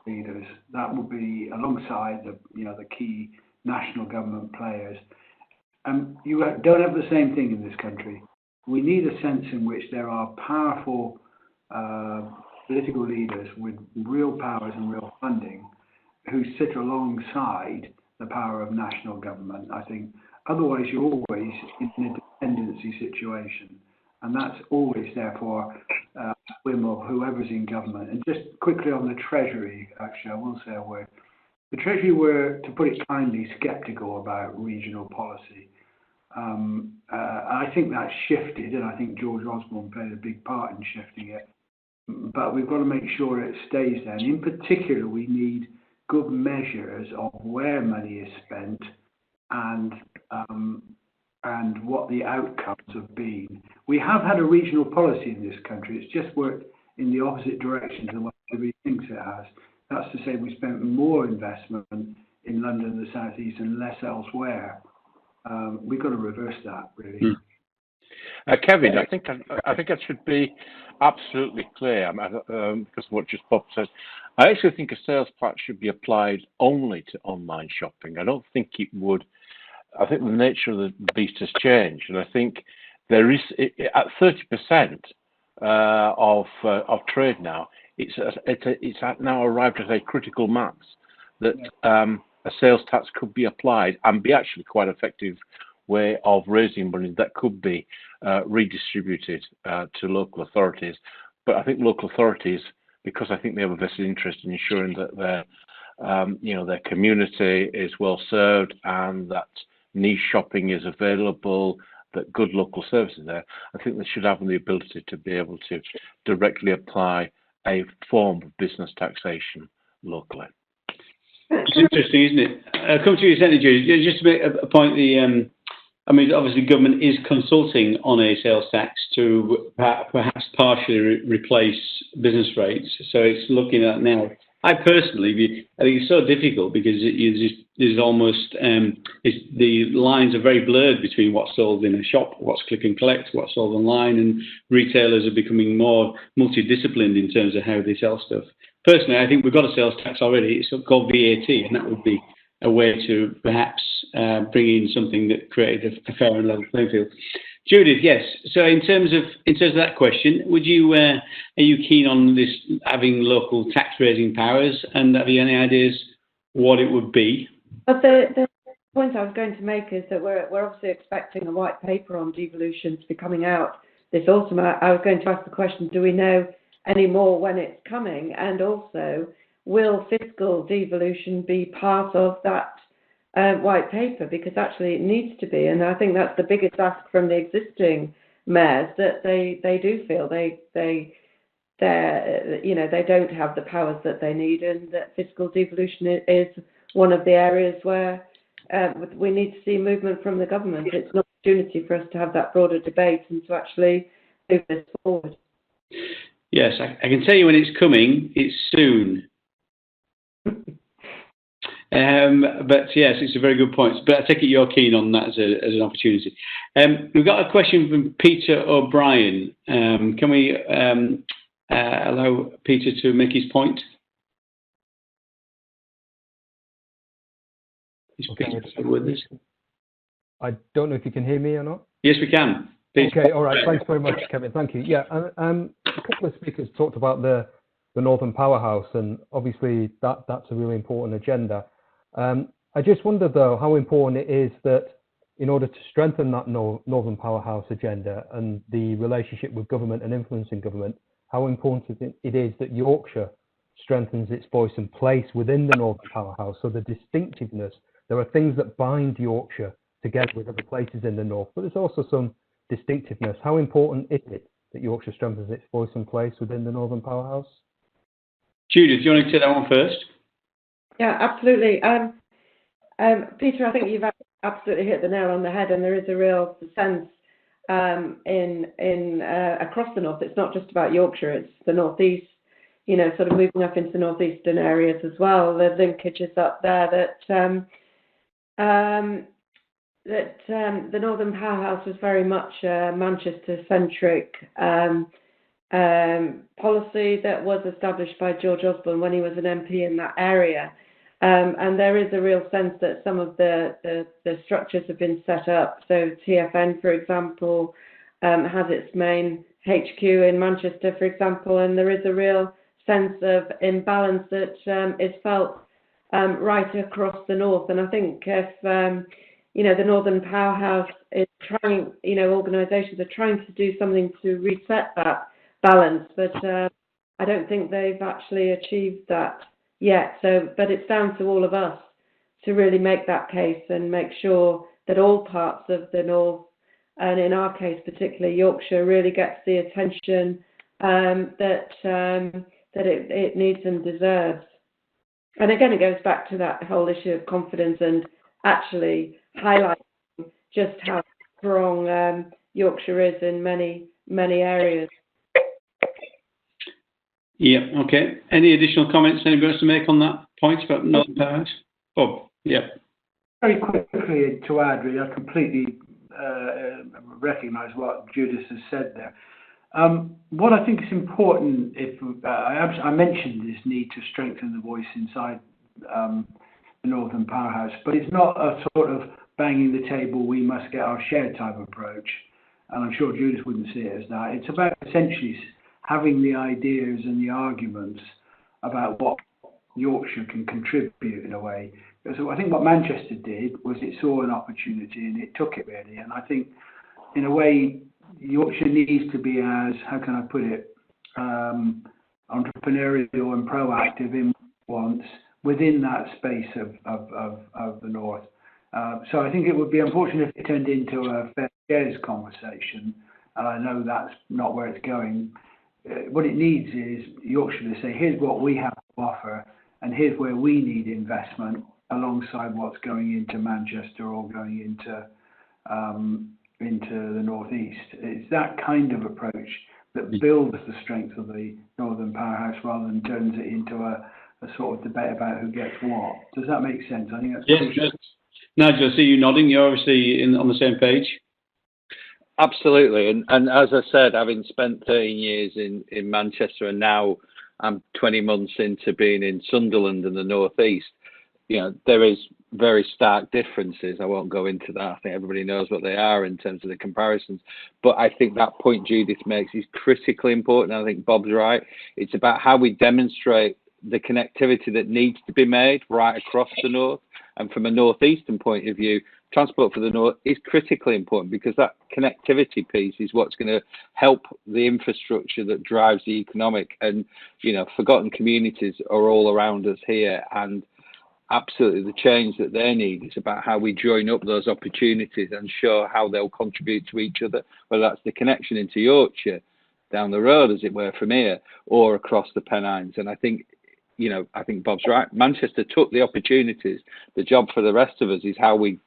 leaders. That will be alongside the key national government players. And you don't have the same thing in this country. We need a sense in which there are powerful political leaders with real powers and real funding who sit alongside the power of national government. I think otherwise you're always in a dependency situation, and that's always therefore a whim of whoever's in government. And just quickly on the Treasury, actually, I will say a word. The Treasury were, to put it kindly, sceptical about regional policy. I think that's shifted, and I think George Osborne played a big part in shifting it. But we've got to make sure it stays there. And in particular, we need good measures of where money is spent and what the outcomes have been. We have had a regional policy in this country. It's just worked in the opposite direction to what everybody thinks it has. That's to say we spent more investment in London and the South East and less elsewhere. We've got to reverse that, really. Kevin, I think that should be absolutely clear, because of what just Bob said. I actually think a sales tax should be applied only to online shopping. I don't think it would. I think the nature of the beast has changed, and I think there is at 30% of trade now. It's now arrived at a critical mass that a sales tax could be applied and be actually quite effective way of raising money that could be redistributed to local authorities. But I think local authorities, because I think they have a vested interest in ensuring that their community is well served and that niche shopping is available, that good local services there, I think they should have the ability to be able to directly apply a form of business taxation locally. It's interesting, isn't it? I'll come to you, Senator Judy. Just to make a point, obviously government is consulting on a sales tax to perhaps partially replace business rates. So it's looking at now. I personally, I think it's so difficult because there's almost, the lines are very blurred between what's sold in a shop, what's click and collect, what's sold online, and retailers are becoming more multidisciplined in terms of how they sell stuff. Personally, I think we've got a sales tax already. It's called VAT, and that would be a way to perhaps bring in something that created a fair and level playing field. Judith, yes. So in terms of that question, are you keen on this having local tax raising powers, and have you any ideas what it would be? But the point I was going to make is that we're obviously expecting a white paper on devolution to be coming out this autumn. I was going to ask the question: do we know any more when it's coming? And also, will fiscal devolution be part of that white paper? Because actually it needs to be, and I think that's the biggest ask from the existing mayors, that they do feel they don't have the powers that they need, and that fiscal devolution is one of the areas where we need to see movement from the government. It's an opportunity for us to have that broader debate and to actually move this forward. Yes, I can tell you when it's coming. It's soon. But yes, it's a very good point. But I take it you're keen on that as an opportunity. We've got a question from Peter O'Brien. Can we allow Peter to make his point? Is Peter with us? I don't know if you can hear me or not. Yes, we can. Peter. Okay, all right. Thanks very much, Kevin. Thank you. Yeah, a couple of speakers talked about the Northern Powerhouse, and obviously that's a really important agenda. I just wonder, though, how important it is that in order to strengthen that Northern Powerhouse agenda and the relationship with government and influencing government, how important it is that Yorkshire strengthens its voice and place within the Northern Powerhouse. So the distinctiveness, there are things that bind Yorkshire together with other places in the north, but there's also some distinctiveness. How important is it that Yorkshire strengthens its voice and place within the Northern Powerhouse? Judith, do you want to take that one first? Yeah, absolutely. Peter, I think you've absolutely hit the nail on the head, and there is a real sense across the north. It's not just about Yorkshire; it's the northeast. You know, sort of moving up into the northeastern areas as well. The linkages up there that the Northern Powerhouse was very much a Manchester-centric policy that was established by George Osborne when he was an MP in that area. And there is a real sense that some of the structures have been set up. So TFN, for example, has its main HQ in Manchester, for example, and there is a real sense of imbalance that is felt right across the north. And I think if the Northern Powerhouse is trying, organisations are trying to do something to reset that balance, but I don't think they've actually achieved that yet. But it's down to all of us to really make that case and make sure that all parts of the north, and in our case particularly Yorkshire, really gets the attention that it needs and deserves. And again, it goes back to that whole issue of confidence and actually highlighting just how strong Yorkshire is in many areas. Yeah, okay. Any additional comments anybody wants to make on that point about Northern Powerhouse? Bob, yeah. Very quickly to add, really, I completely recognise what Judith has said there. What I think is important, I mentioned this need to strengthen the voice inside the Northern Powerhouse, but it's not a sort of banging the table, we must get our share type approach, and I'm sure Judith wouldn't see it as that. It's about essentially having the ideas and the arguments about what Yorkshire can contribute in a way. So I think what Manchester did was it saw an opportunity and it took it really, and I think in a way Yorkshire needs to be as, how can I put it, entrepreneurial and proactive in wants within that space of the north. So I think it would be unfortunate if it turned into a fair shares conversation, and I know that's not where it's going. What it needs is Yorkshire to say, here's what we have to offer, and here's where we need investment alongside what's going into Manchester or going into the northeast. It's that kind of approach that builds the strength of the Northern Powerhouse rather than turns it into a sort of debate about who gets what. Does that make sense? I think that's yes. Nigel, I see you nodding. You're obviously on the same page. Absolutely, and as I said, having spent 13 years in Manchester, and now I'm 20 months into being in Sunderland and the northeast. There is very stark differences. I won't go into that. I think everybody knows what they are in terms of the comparisons. But I think that point Judith makes is critically important. I think Bob's right. It's about how we demonstrate the connectivity that needs to be made right across the north. And from a northeastern point of view, transport for the north is critically important because that connectivity piece is what's going to help the infrastructure that drives the economic. And, forgotten communities are all around us here. And absolutely the change that they need is about how we join up those opportunities and show how they'll contribute to each other, whether that's the connection into Yorkshire, down the road, as it were, from here, or across the Pennines. And I think Bob's right. Manchester took the opportunities. The job for the rest of us is how we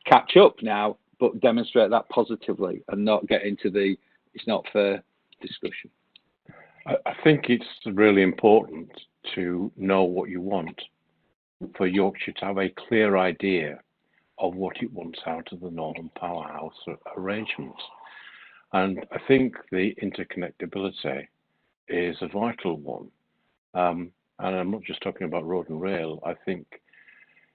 catch up now, but demonstrate that positively and not get into the it's not fair discussion. I think it's really important to know what you want, for Yorkshire to have a clear idea of what it wants out of the Northern Powerhouse arrangements. And I think the interconnectability is a vital one. And I'm not just talking about road and rail. I think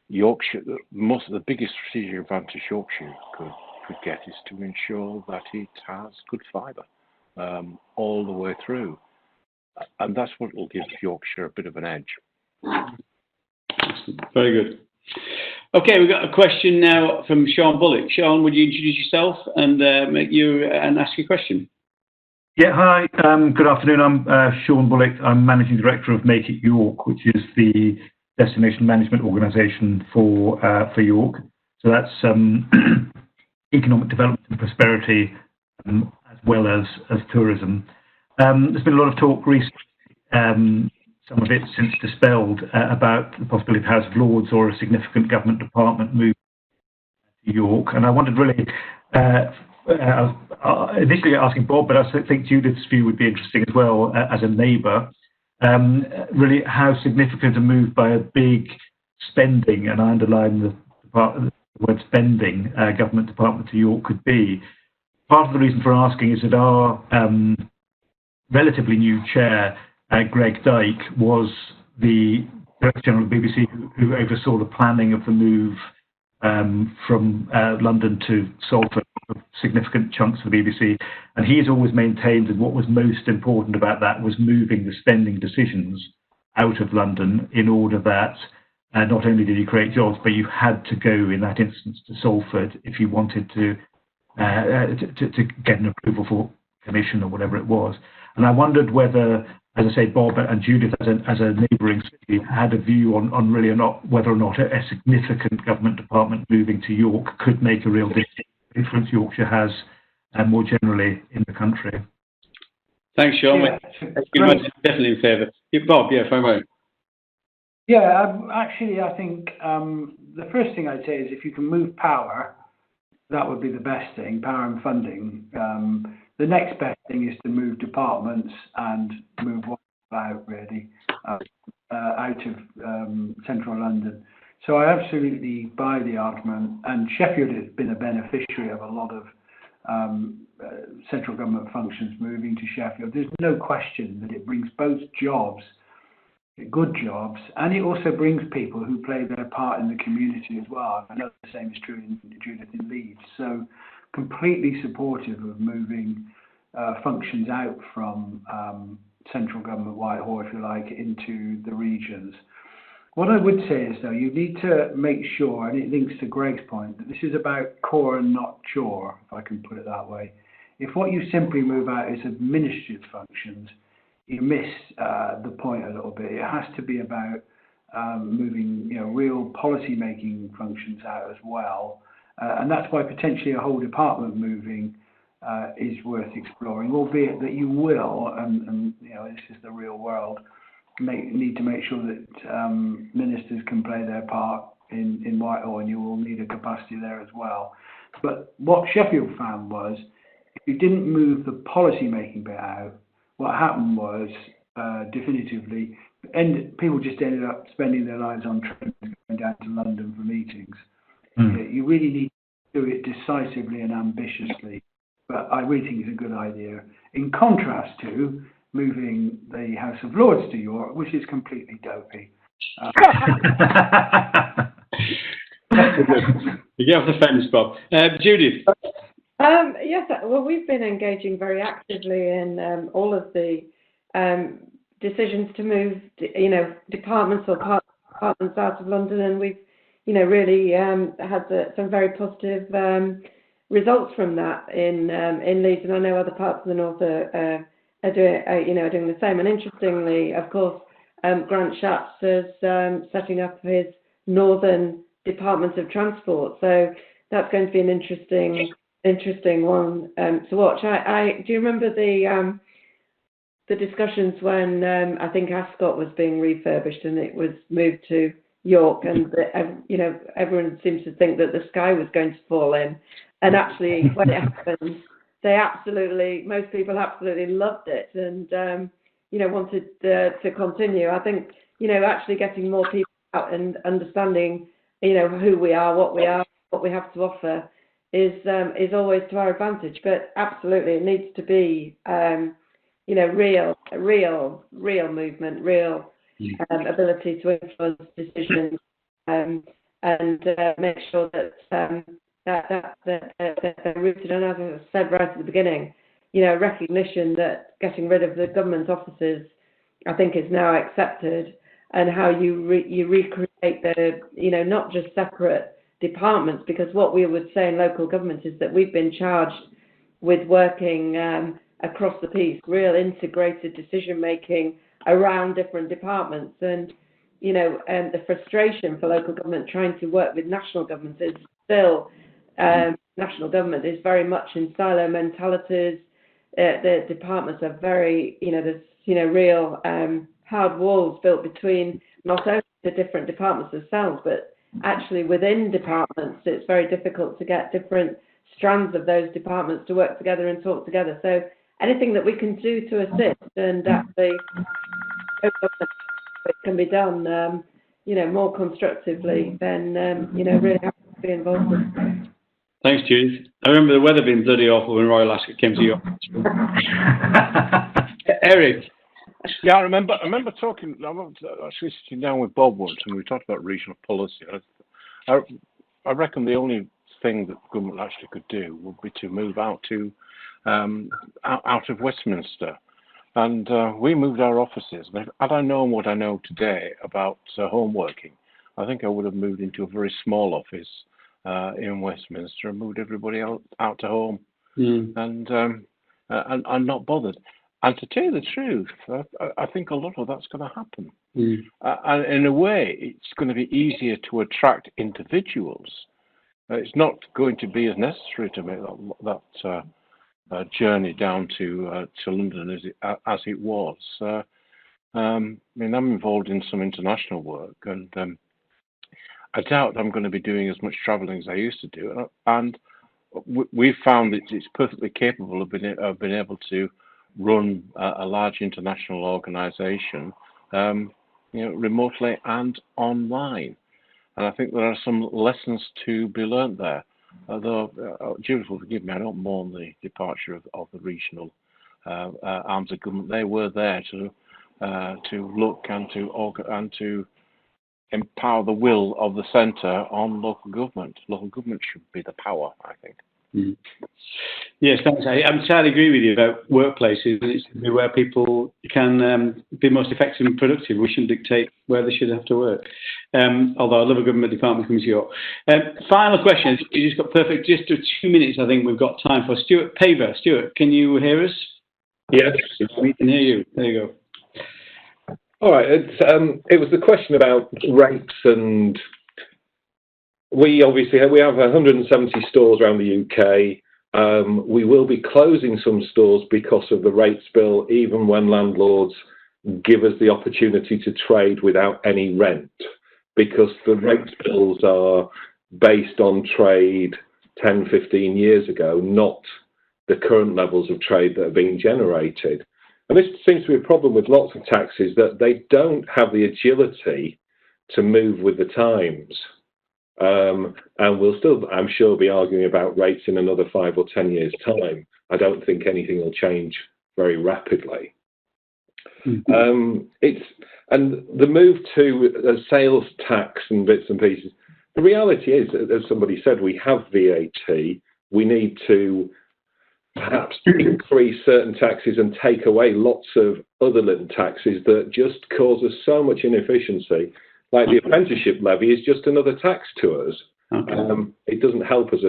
Yorkshire, the biggest strategic advantage Yorkshire could get is to ensure that it has good fibre all the way through. And that's what will give Yorkshire a bit of an edge. Very good. Okay, we've got a question now from Sean Bullock. Sean, would you introduce yourself and ask your question? Yeah, hi. Good afternoon. I'm Sean Bullock. I'm Managing Director of Make It York, which is the destination management organisation for York. So that's economic development and prosperity, as well as tourism. There's been a lot of talk recently, some of it since dispelled, about the possibility of House of Lords or a significant government department move to York. And I wondered really, I was initially asking Bob, but I think Judith's view would be interesting as well, as a neighbour. Really, how significant a move by a big spending, and I underline the word spending, government department to York could be. Part of the reason for asking is that our relatively new chair, Greg Dyke, was the Director General of the BBC who oversaw the planning of the move from London to Salford, significant chunks of the BBC. And he's always maintained that what was most important about that was moving the spending decisions out of London, in order that not only did you create jobs, but you had to go, in that instance, to Salford if you wanted to get an approval for commission or whatever it was. And I wondered whether, as I say, Bob and Judith, as a neighbouring city, had a view on really or not whether or not a significant government department moving to York could make a real difference Yorkshire has, and more generally in the country. Thanks, Sean. Yeah, definitely in favour. Bob, yeah, fine away. Yeah, actually, I think the first thing I'd say is if you can move power, that would be the best thing, power and funding. The next best thing is to move departments and move what out, really, out of central London. So I absolutely buy the argument, and Sheffield has been a beneficiary of a lot of central government functions moving to Sheffield. There's no question that it brings both jobs, good jobs, and it also brings people who play their part in the community as well. I know the same is true in Judith in Leeds. So completely supportive of moving functions out from central government Whitehall, if you like, into the regions. What I would say is, though, you need to make sure, and it links to Greg's point, that this is about core and not chore, if I can put it that way. If what you simply move out is administrative functions, you miss the point a little bit. It has to be about moving, real policy-making functions out as well, and that's why potentially a whole department moving is worth exploring, albeit that you will, and this is the real world, need to make sure that ministers can play their part in Whitehall, and you will need a capacity there as well. But what Sheffield found was, if you didn't move the policy-making bit out, what happened was, definitively, people just ended up spending their lives on trains going down to London for meetings. You really need to do it decisively and ambitiously, but I really think it's a good idea. In contrast to moving the House of Lords to York, which is completely dopey. You get off the fence, Bob. Judith. Yes, well, we've been engaging very actively in all of the decisions to move, departments or departments out of London, and we've, really had some very positive results from that in Leeds, and I know other parts of the north are doing the same. And interestingly, of course, Grant Shapps is setting up his Northern Department of Transport, so that's going to be an interesting one to watch. Do you remember the discussions when I think Ascot was being refurbished and it was moved to York, and everyone seems to think that the sky was going to fall in, and actually when it happened, most people absolutely loved it, and wanted to continue. I think actually getting more people out and understanding who we are, what we have to offer is always to our advantage. But absolutely, it needs to be real movement, real ability to influence decisions, and make sure that they're rooted. And as I said right at the beginning, recognition that getting rid of the government offices, I think, is now accepted, and how you recreate take the, not just separate departments, because what we would say in local government is that we've been charged with working across the piece, real integrated decision making around different departments, and the frustration for local government trying to work with national government is still national government is very much in silo mentalities. The departments are very, there's real hard walls built between not only the different departments themselves, but actually within departments. It's very difficult to get different strands of those departments to work together and talk together. So anything that we can do to assist and actually it can be done, more constructively, then, really happy to be involved with. Thanks, Judith. I remember the weather being bloody awful when Royal Ascot came to York. Eric. Yeah, I remember talking. I was actually sitting down with Bob once, and we talked about regional policy. I reckon the only thing that government actually could do would be to move out of Westminster, and we moved our offices. And had I known what I know today about home working, I think I would have moved into a very small office in Westminster and moved everybody out to home, and not bothered. And to tell you the truth, I think a lot of that's going to happen. And in a way, it's going to be easier to attract individuals. It's not going to be as necessary to make that journey down to London as it was. I'm involved in some international work, and I doubt I'm going to be doing as much travelling as I used to do. And we've found that it's perfectly capable of being able to run a large international organisation, remotely and online. And I think there are some lessons to be learnt there. Although, Judith will forgive me, I don't mourn the departure of the regional arms of government. They were there to look and to empower the will of the centre on local government. Local government should be the power, I think. Yes, thanks. I entirely agree with you about workplaces. It should be where people can be most effective and productive. We shouldn't dictate where they should have to work. Although I love a government department coming to York. Final question. You just got perfect. Just 2 minutes, I think we've got time for. Stuart Paver. Stuart, can you hear us? Yes. We can hear you. There you go. All right. It was the question about rates, and we have 170 stores around the UK. We will be closing some stores because of the rates bill, even when landlords give us the opportunity to trade without any rent, because the rates bills are based on trade 10, 15 years ago, not the current levels of trade that are being generated. And this seems to be a problem with lots of taxis, that they don't have the agility to move with the times. And we'll still, I'm sure, be arguing about rates in another 5 or 10 years' time. I don't think anything will change very rapidly. And the move to a sales tax and bits and pieces, the reality is, as somebody said, we have VAT. We need to perhaps increase certain taxes and take away lots of other little taxes that just cause us so much inefficiency. Like the apprenticeship levy is just another tax to us. Okay. It doesn't help us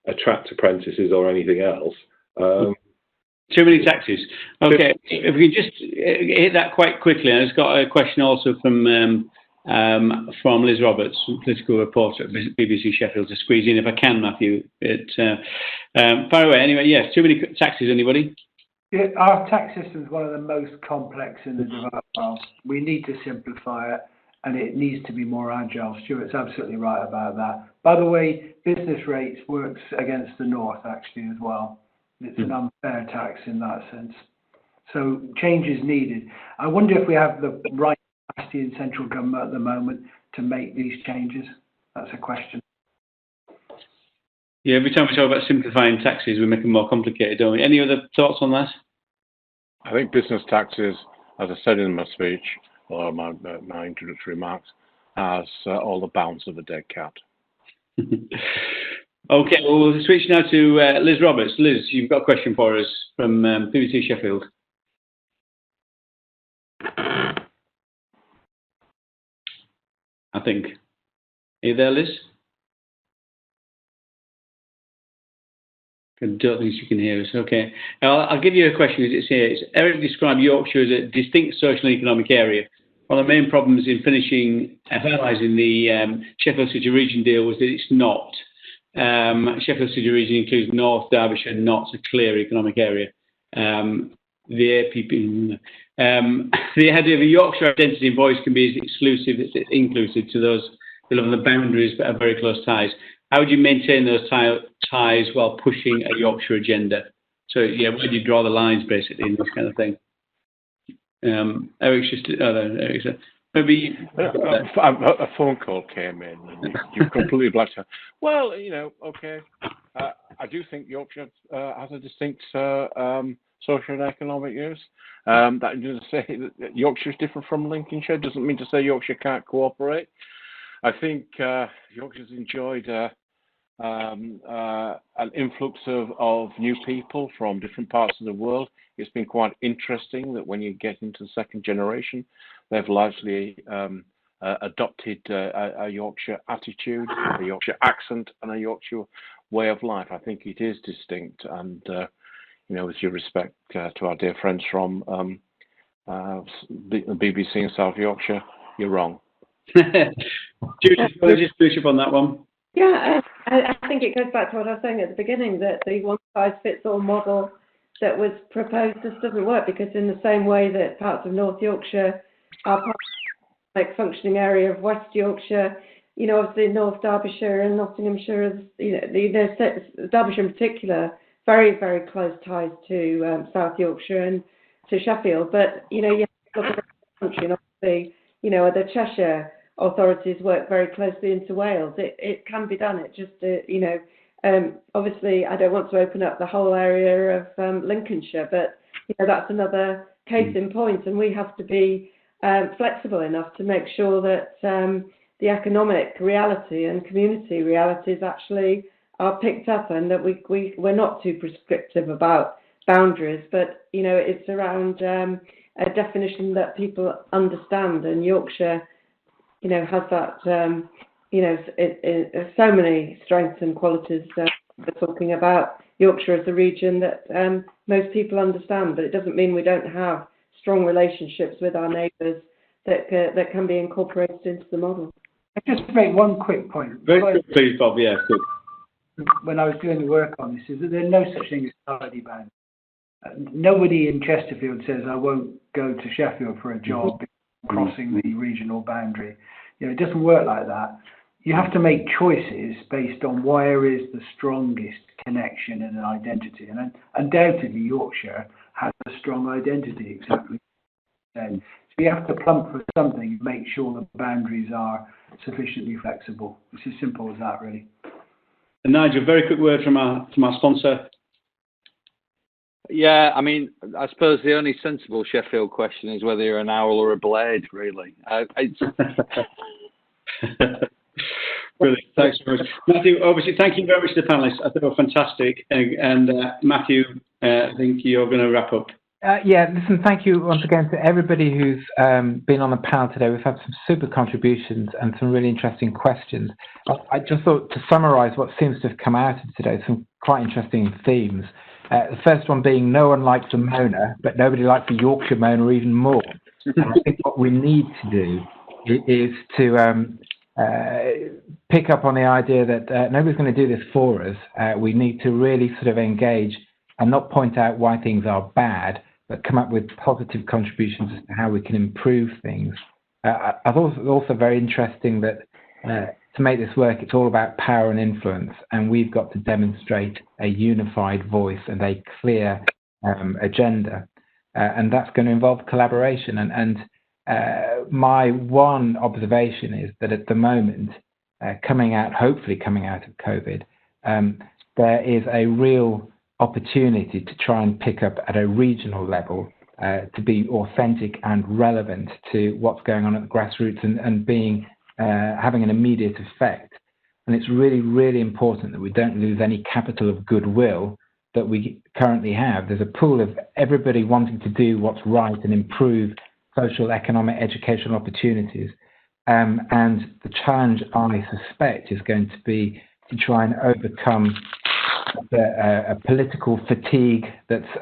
attract apprentices or anything else. Too many taxes. Okay, if we can just hit that quite quickly. I just got a question also from Liz Roberts, political reporter at BBC Sheffield, to squeeze in if I can, Matthew. Far away. Anyway, yes, too many taxes, anybody? Yeah, our tax system is one of the most complex in the developed world. We need to simplify it, and it needs to be more agile. Stuart's absolutely right about that. By the way, business rates works against the north, actually, as well. It's an unfair tax in that sense. So change is needed. I wonder if we have the right capacity in central government at the moment to make these changes. That's a question. Yeah, every time we talk about simplifying taxes, we make them more complicated, don't we? Any other thoughts on that? I think business taxes, as I said in my speech, or my introductory remarks, has all the bounce of a dead cat. Okay, well, we'll switch now to Liz Roberts. Liz, you've got a question for us from BBC Sheffield. I think. Are you there, Liz? I don't think she can hear us. Okay. I'll give you a question as it's here. Eric described Yorkshire as a distinct social and economic area. One of the main problems in finalising the Sheffield City region deal was that it's not. Sheffield City region includes North Derbyshire, not a clear economic area. The APP, the idea of a Yorkshire identity and voice can be as exclusive as inclusive to those who live on the boundaries but have very close ties. How would you maintain those ties while pushing a Yorkshire agenda? So, yeah, where do you draw the lines, basically, in this kind of thing? Eric's just... Eric's, maybe... A phone call came in, and you completely blacked out. Well, okay. I do think Yorkshire has a distinct social and economic use. That doesn't say that Yorkshire is different from Lincolnshire. Doesn't mean to say Yorkshire can't cooperate. I think Yorkshire's enjoyed an influx of new people from different parts of the world. It's been quite interesting that when you get into the second generation, they've largely adopted a Yorkshire attitude, a Yorkshire accent, and a Yorkshire way of life. I think it is distinct, and with due respect to our dear friends from the BBC in South Yorkshire, you're wrong. Just push up on that one. Yeah, I think it goes back to what I was saying at the beginning, that the one-size-fits-all model that was proposed just doesn't work, because in the same way that parts of North Yorkshire are part of the functioning area of West Yorkshire, obviously North Derbyshire and Nottinghamshire, Derbyshire in particular, very, very close ties to South Yorkshire and to Sheffield. But, you have to look at the country, and obviously, the Cheshire authorities work very closely into Wales. It can be done. It just, obviously, I don't want to open up the whole area of Lincolnshire, but that's another case in point, and we have to be flexible enough to make sure that the economic reality and community realities actually are picked up, and that we're not too prescriptive about boundaries, but it's around a definition that people understand, and Yorkshire has that, so many strengths and qualities. We're talking about Yorkshire as a region that most people understand, but it doesn't mean we don't have strong relationships with our neighbours that can be incorporated into the model. I just make one quick point. Very quick, please, Bob. Yeah, good. When I was doing the work on this, is that there's no such thing as tidy bound. Nobody in Chesterfield says, I won't go to Sheffield for a job crossing the regional boundary. It doesn't work like that. You have to make choices based on where is the strongest connection and an identity. And undoubtedly, Yorkshire has a strong identity, exactly. So you have to plump for something and make sure the boundaries are sufficiently flexible. It's as simple as that, really. And Nigel, very quick word from our sponsor. Yeah, I mean, I suppose the only sensible Sheffield question is whether you're an owl or a blade, really. Brilliant. Thanks very much. Matthew, obviously, thank you very much to the panellists. I thought they were fantastic. And Matthew, I think you're going to wrap up. Listen, thank you once again to everybody who's been on the panel today. We've had some super contributions and some really interesting questions. I just thought to summarise what seems to have come out of today, some quite interesting themes. The first one being no one likes a moaner, but nobody likes a Yorkshire moaner even more. And I think what we need to do is to pick up on the idea that nobody's going to do this for us. We need to really sort of engage and not point out why things are bad, but come up with positive contributions as to how we can improve things. I thought it was also very interesting that to make this work, it's all about power and influence, and we've got to demonstrate a unified voice and a clear agenda, and that's going to involve collaboration. And my one observation is that at the moment, hopefully coming out of COVID, there is a real opportunity to try and pick up at a regional level to be authentic and relevant to what's going on at the grassroots and being having an immediate effect. And it's really, really important that we don't lose any capital of goodwill that we currently have. There's a pool of everybody wanting to do what's right and improve social, economic, educational opportunities. And the challenge, I suspect, is going to be to try and overcome a political fatigue that's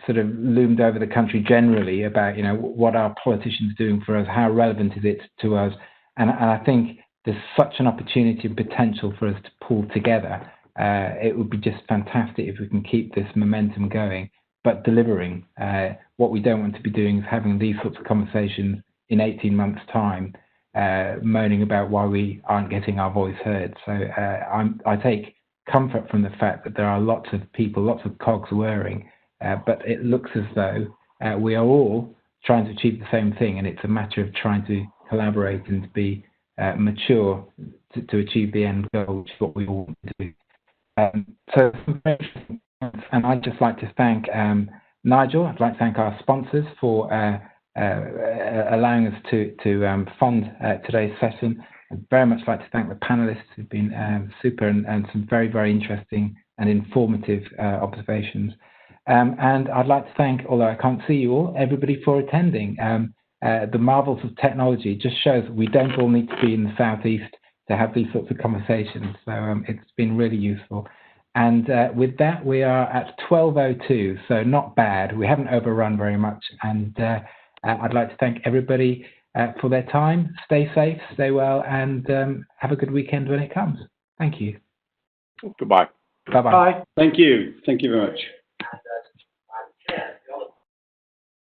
sort of loomed over the country generally about, what are politicians doing for us, how relevant is it to us, and I think there's such an opportunity and potential for us to pull together. It would be just fantastic if we can keep this momentum going, but delivering. What we don't want to be doing is having these sorts of conversations in 18 months' time, moaning about why we aren't getting our voice heard. So I take comfort from the fact that there are lots of people, lots of cogs whirring, but it looks as though we are all trying to achieve the same thing, and it's a matter of trying to collaborate and be mature to achieve the end goal, which is what we all want to do. And I'd just like to thank Nigel. I'd like to thank our sponsors for allowing us to fund today's session. I'd very much like to thank the panelists who've been super and some very, very interesting and informative observations. And I'd like to thank, although I can't see you all, everybody for attending. The marvels of technology just shows that we don't all need to be in the southeast to have these sorts of conversations. So it's been really useful. And with that, we are at 12:02, so not bad. We haven't overrun very much. And I'd like to thank everybody for their time. Stay safe, stay well, and have a good weekend when it comes. Thank you. Goodbye. Bye-bye. Bye. Thank you. Thank you very much.